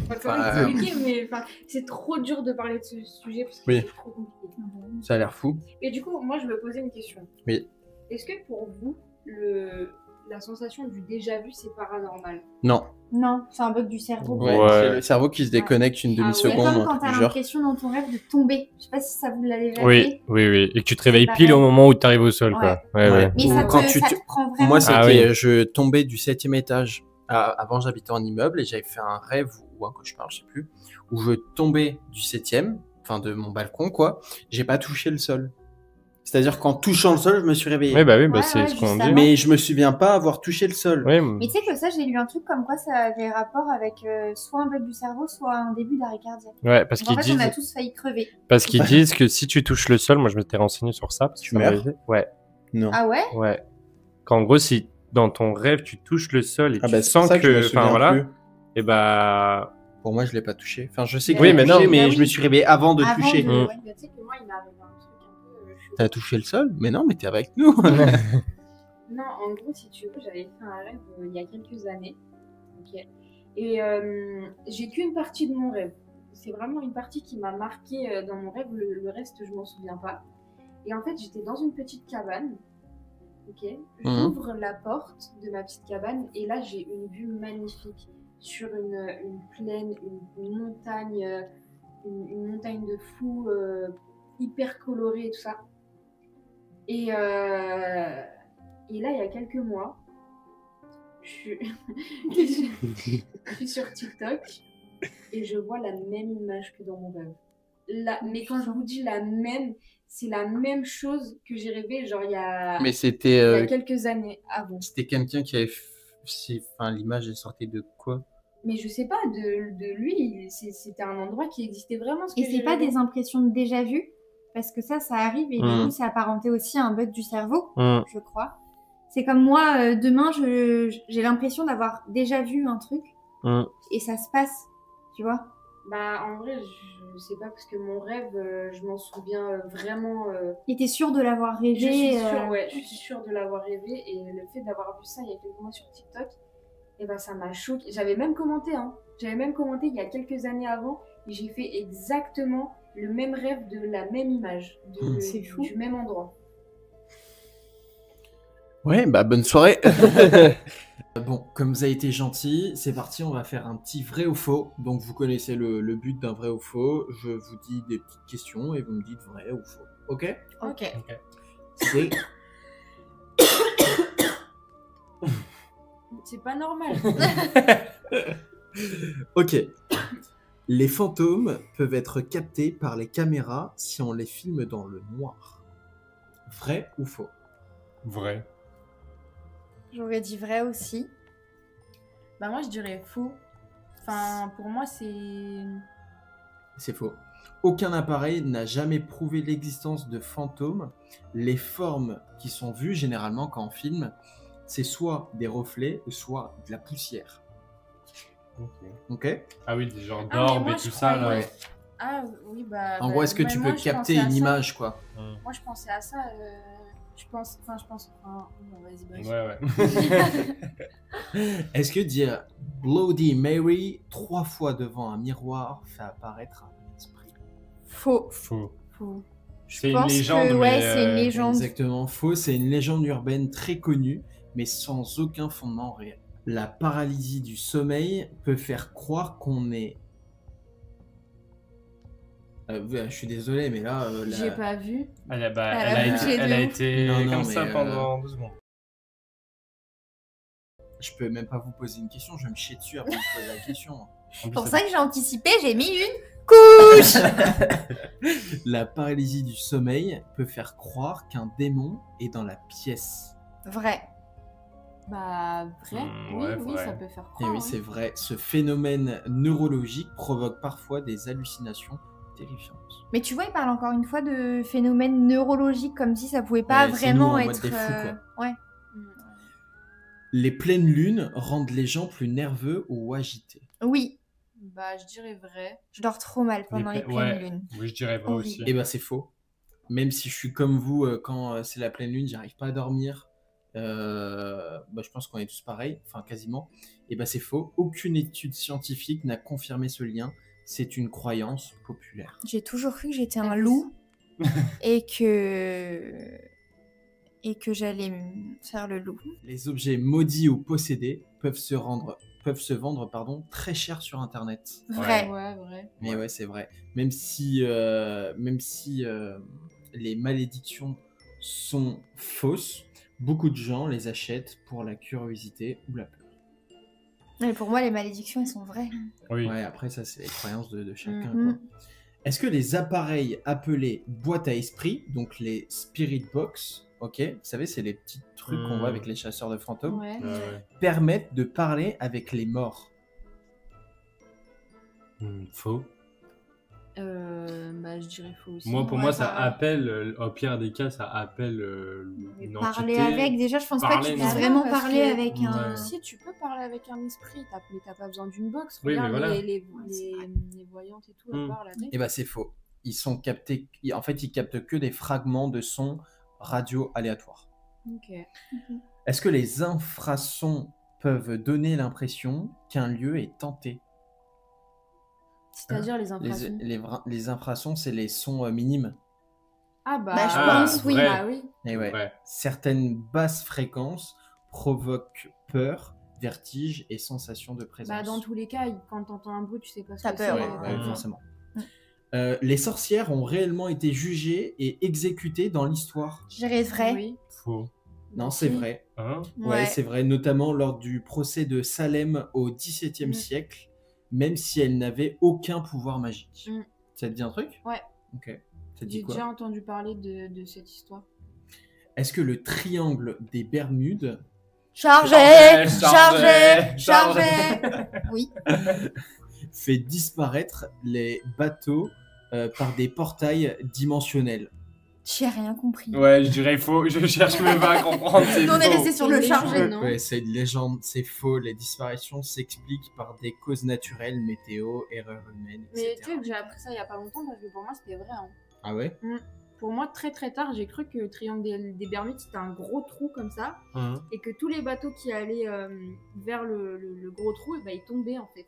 Pas comment Enfin, expliquer, mais enfin, c'est trop dur de parler de ce sujet parce que Oui. c'est trop compliqué. Ça a l'air fou. Et du coup, moi, je me posais une question. Oui. Est-ce que pour vous, la sensation du déjà-vu, c'est paranormal? Non. Non, c'est un bug du cerveau. Ouais, Ouais. c'est le cerveau qui se déconnecte une Ah ouais. C'est demi-seconde, comme un quand truc t'as du genre. l'impression dans ton rêve de tomber. Je sais pas si ça vous l'avez déjà Oui, fait. oui, oui. Et que tu te réveilles Pareil. pile au moment où tu arrives au sol, Ouais. quoi. Ouais, Ouais. ouais. Mais Ou ça quand te, tu ça te- te prend vraiment. Moi, c'était, Ah oui. je tombais du 7e étage. Avant, j'habitais en immeuble et j'avais fait un rêve ou un cauchemar, je sais plus, où je tombais du 7e, enfin de mon balcon, quoi. J'ai pas touché le sol. C'est-à-dire qu'en touchant le sol, je me suis réveillé. Oui, bah oui, bah Ouais, c'est ouais, ce qu'on juste dit. avant. Mais je me souviens pas avoir touché le sol. Oui, Mais tu sais que ça, j'ai lu un truc comme quoi ça avait rapport avec soit un bug du cerveau, soit un début d'arrêt cardiaque. ouais, parce Donc, en qu'ils fait, on a disent, tous failli crever. parce qu'ils disent que si tu touches le sol, moi je m'étais renseigné sur ça. Parce que Tu ça meurs m'avait fait- Ouais, Non. Ah ouais? ouais. Qu'en gros, si dans ton rêve tu touches le sol et Ah tu bah, c'est pour sens ça que je me que, enfin souviens voilà, plus. et bah, Pour moi, je l'ai pas touché. Enfin, je sais que Oui, j'ai mais touché, non. mais Bah je oui. me suis réveillé avant de Avant toucher. de- Mm. ouais. Tu sais que moi, il m'est arrivé un truc un peu chelou. T'as touché le sol? Mais non, mais t'es avec nous. Non, en gros, si tu veux, j'avais fait un rêve il y a quelques années. Ok. Et j'ai qu'une partie de mon rêve. C'est vraiment une partie qui m'a marqué dans mon rêve. Le reste, je m'en souviens pas. Et en fait, j'étais dans une petite cabane. Ok. J'ouvre la porte de ma petite cabane et là, j'ai une vue magnifique sur une plaine, une montagne, une montagne de fous, hyper colorée et tout ça. Et là, il y a quelques mois, je suis sur TikTok et je vois la même image que dans mon rêve. Mais quand je vous dis la même, c'est la même chose que j'ai rêvé, genre il y a Mais il y c'était a quelques années avant. c'était quelqu'un qui avait. Enfin, l'image est sortie de quoi? Mais je sais pas, de lui, c'était un endroit qui existait vraiment. Ce Et que c'est j'ai pas rêvé. des impressions de déjà vu? Parce que ça arrive et du Mm. coup, c'est apparenté aussi à un bug du cerveau, mm, je crois. C'est comme moi, demain, j'ai l'impression d'avoir déjà vu un truc mm. et ça se passe, tu vois. Bah en vrai, je sais pas parce que mon rêve, je m'en souviens vraiment. Et t'es sûr de l'avoir rêvé. Je suis sûre, ouais, je suis sûre de l'avoir rêvé et le fait d'avoir vu ça il y a quelques mois sur TikTok, et ben ça m'a choqué. J'avais même commenté, hein. J'avais même commenté il y a quelques années avant et j'ai fait exactement le même rêve de la même image, C'est fou. du même endroit. Ouais, bah bonne soirée. Bon, comme vous avez été gentil, c'est parti, on va faire un petit vrai ou faux. Donc vous connaissez le but d'un vrai ou faux. Je vous dis des petites questions et vous me dites vrai ou faux. Ok? Ok. C'est C'est pas normal. ok. Les fantômes peuvent être captés par les caméras si on les filme dans le noir. Vrai ou faux? Vrai. J'aurais dit vrai aussi. Bah moi je dirais faux. Enfin pour moi c'est... C'est faux. Aucun appareil n'a jamais prouvé l'existence de fantômes. Les formes qui sont vues généralement quand on filme, c'est soit des reflets ou soit de la poussière. Ok? Ah oui, des genres Ah, mais d'orbes moi, et je tout ça, là. croyais- Ouais. Ah oui bah... En bah, gros, est-ce que bah, tu moi, peux je capter pensais à une ça. image, quoi? Moi je pensais à ça... Je pense... Enfin bon, vas-y bref. Ouais, ouais. Est-ce que dire Bloody Mary 3 fois devant un miroir fait apparaître un esprit? Faux. Faux. Faux. C'est une pense légende, que, ouais, mais, c'est une légende. Exactement faux, c'est une légende urbaine très connue, mais sans aucun fondement réel. La paralysie du sommeil peut faire croire qu'on est Ouais, je suis désolé, mais là... J'ai pas vu. Elle a a bougé de ouf. été Non, comme ça mais, pendant 2 secondes. Je peux même pas vous poser une question, je vais me chier dessus avant de vous poser la question. En plus, Pour ça- ça que j'ai anticipé, j'ai mis une couche. La paralysie du sommeil peut faire croire qu'un démon est dans la pièce. Vrai. Bah, vrai. ouais, oui, vrai. ça peut faire Et croire. oui, hein. c'est vrai, ce phénomène neurologique provoque parfois des hallucinations terrifiantes. Mais tu vois, il parle encore une fois de phénomènes neurologiques, comme si ça pouvait pas Ouais, c'est nous vraiment en mode être. des fous, quoi. Ouais. Les pleines lunes rendent les gens plus nerveux ou agités. Oui, Bah, je dirais vrai. je dors trop mal pendant les pleines ouais. lunes. Oui, je dirais vrai Horrible. aussi. Et ben c'est faux. Même si je suis comme vous, quand c'est la pleine lune, j'arrive pas à dormir. Je pense qu'on est tous pareils, enfin quasiment. Et ben c'est faux. Aucune étude scientifique n'a confirmé ce lien. C'est une croyance populaire. J'ai toujours cru que j'étais un loup et que j'allais me faire le loup. Les objets maudits ou possédés peuvent se vendre très cher sur Internet. Vrai. Ouais, vrai. Mais ouais, c'est vrai. Même si les malédictions sont fausses, beaucoup de gens les achètent pour la curiosité ou la peur. Mais pour moi, les malédictions, elles sont vraies. Oui. Ouais, après ça, c'est les croyances de chacun. Mhm. Quoi. Est-ce que les appareils appelés boîtes à esprit, donc les spirit box, ok, vous savez, c'est les petits trucs qu'on voit avec les chasseurs de fantômes, Ouais. permettent de parler avec les morts? Faux. Bah, je dirais faux aussi. Moi, pour Ouais, moi, ça pareil. appelle, au pire des cas, ça appelle Mais une parler entité. avec, déjà, je pense pas que Parler, tu non. puisses vraiment Parce parler que- avec un. Ouais. Si, tu peux parler avec un esprit, mais t'as pas besoin d'une box. Oui, Regarde, mais voilà. les voyantes et tout, elles Mm. parlent avec. Eh ben c'est faux. Ils captent que des fragments de sons radio aléatoires. Ok. Est-ce que les infrasons peuvent donner l'impression qu'un lieu est tenté? C'est-à-dire les infrasons. Les infrasons, c'est les sons minimes. Ah bah, Bah, je pense, oui. vrai. Ah oui. Et ouais. Ouais. Certaines basses fréquences provoquent peur, vertige et sensation de présence. Bah, dans tous les cas, quand t'entends un bruit, tu sais pas ce T'as que peur, c'est. Ouais, Mhm. forcément. Mm. Les sorcières ont réellement été jugées et exécutées dans l'histoire. Je dirais vrai. Oui. Faux. Non, c'est Si. vrai. Hein? Ouais, c'est vrai, notamment lors du procès de Salem au XVIIe siècle, même si elle n'avait aucun pouvoir magique. Mm. Ça te dit un truc? Ouais. Ok. Ça te dit J'ai quoi? déjà entendu parler de cette histoire. Est-ce que le triangle des Bermudes Chargé, Chargé, chargé, chargé. chargé. Oui. fait disparaître les bateaux par des portails dimensionnels? J'ai rien compris. Ouais, je dirais faux. Je cherche même pas à comprendre. C'est On est faux. resté sur le C'est chargé. légende. Non. Ouais, c'est une légende, c'est faux. Les disparitions s'expliquent par des causes naturelles, météo, erreurs humaines, Mais etc. tu sais que j'ai appris ça il y a pas longtemps parce que pour moi c'était vrai. Hein. Ah ouais? Pour moi, très très tard, j'ai cru que le triangle des Bermudes c'était un gros trou comme ça Hein. et que tous les bateaux qui allaient vers le gros trou, bah, ils tombaient en fait.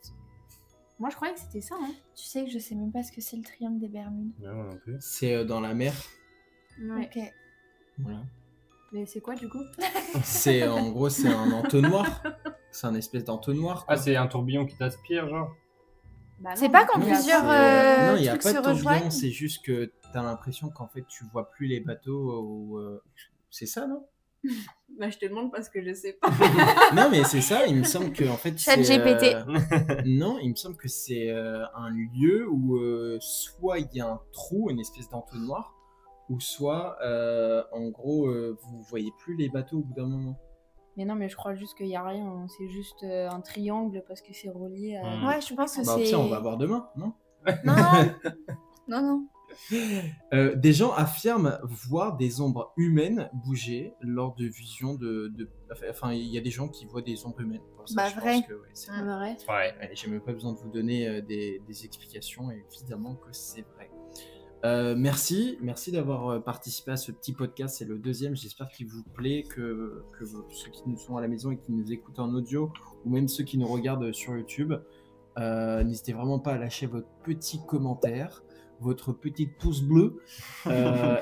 Moi je croyais que c'était ça. Hein. Tu sais que je sais même pas ce que c'est le triangle des Bermudes. Ouais, moi non plus. C'est dans la mer. Ouais. Ok. Voilà. Mais c'est quoi du coup? C'est en gros, c'est un entonnoir. C'est un espèce d'entonnoir. quoi. Ah, c'est un tourbillon qui t'aspire, genre. Bah C'est non, pas quand il y a plusieurs, pas- Non, il n'y a trucs pas se de tourbillon, rejoignent. c'est juste que t'as l'impression qu'en fait tu vois plus les bateaux. C'est ça, non? Bah je te demande parce que je sais pas. Non, mais c'est ça, il me semble que en fait. Chat c'est, GPT. Non, il me semble que c'est un lieu où soit il y a un trou, une espèce d'entonnoir, ou soit en gros vous voyez plus les bateaux au bout d'un moment. Mais non, mais je crois juste qu'il y a rien. C'est juste un triangle parce que c'est relié à. Mm. Ouais, je pense que Bah, c'est. tiens, on va voir demain, non? Non, non, non. Des gens affirment voir des ombres humaines bouger lors de visions Enfin, il y a des gens qui voient des ombres humaines. Pour ça, Bah, je pense vrai. que, ouais, c'est C'est vrai. Ouais. Ouais, j'ai même pas besoin de vous donner des explications, évidemment que c'est vrai. Merci d'avoir participé à ce petit podcast, c'est le deuxième, j'espère qu'il vous plaît, que ceux qui nous sont à la maison et qui nous écoutent en audio, ou même ceux qui nous regardent sur YouTube, n'hésitez vraiment pas à lâcher votre petit commentaire, votre petit pouce bleu,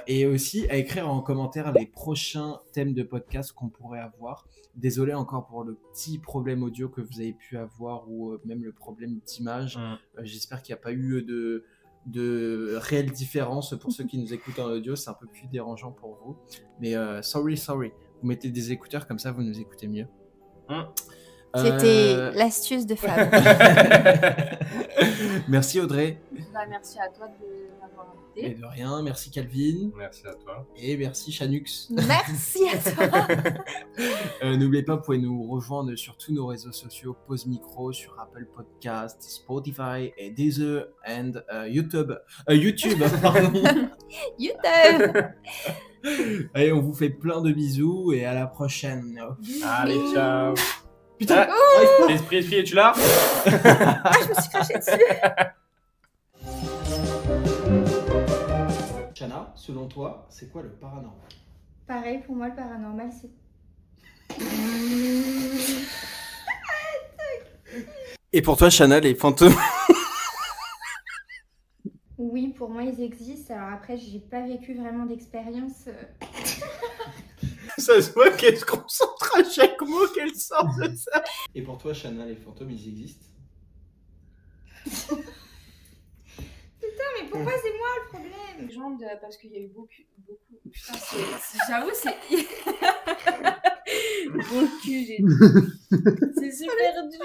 et aussi à écrire en commentaire les prochains thèmes de podcast qu'on pourrait avoir. Désolé encore pour le petit problème audio que vous avez pu avoir, ou même le problème d'image. J'espère qu'il n'y a pas eu de réelle différence pour ceux qui nous écoutent en audio. C'est un peu plus dérangeant pour vous. Mais sorry. Vous mettez des écouteurs, comme ça vous nous écoutez mieux. C'était l'astuce de Fab. Merci Audrey. Merci à toi de m'avoir invité. Et de rien, merci Calvin. Merci à toi. Et merci Chanux. Merci à toi. N'oubliez pas, vous pouvez nous rejoindre sur tous nos réseaux sociaux, Pause Micro, sur Apple Podcast, Spotify et Deezer and YouTube. Pardon. YouTube. Allez, on vous fait plein de bisous et à la prochaine. Allez, ciao. Putain, Esprit, es-tu là? Je me suis craché dessus. Chana, selon toi, c'est quoi le paranormal? Pareil, pour moi, le paranormal, c'est... Et pour toi, Chana, les fantômes? Oui, pour moi, ils existent. Alors après, j'ai pas vécu vraiment d'expérience. Ça se voit qu'elle se concentre à chaque mot qu'elle sort de ça. Et pour toi, Chana, les fantômes, ils existent? Putain, mais pourquoi c'est moi le problème? Légende, parce qu'il y a eu beaucoup. Putain, j'avoue, c'est. Beaucoup, j'ai. C'est super dur.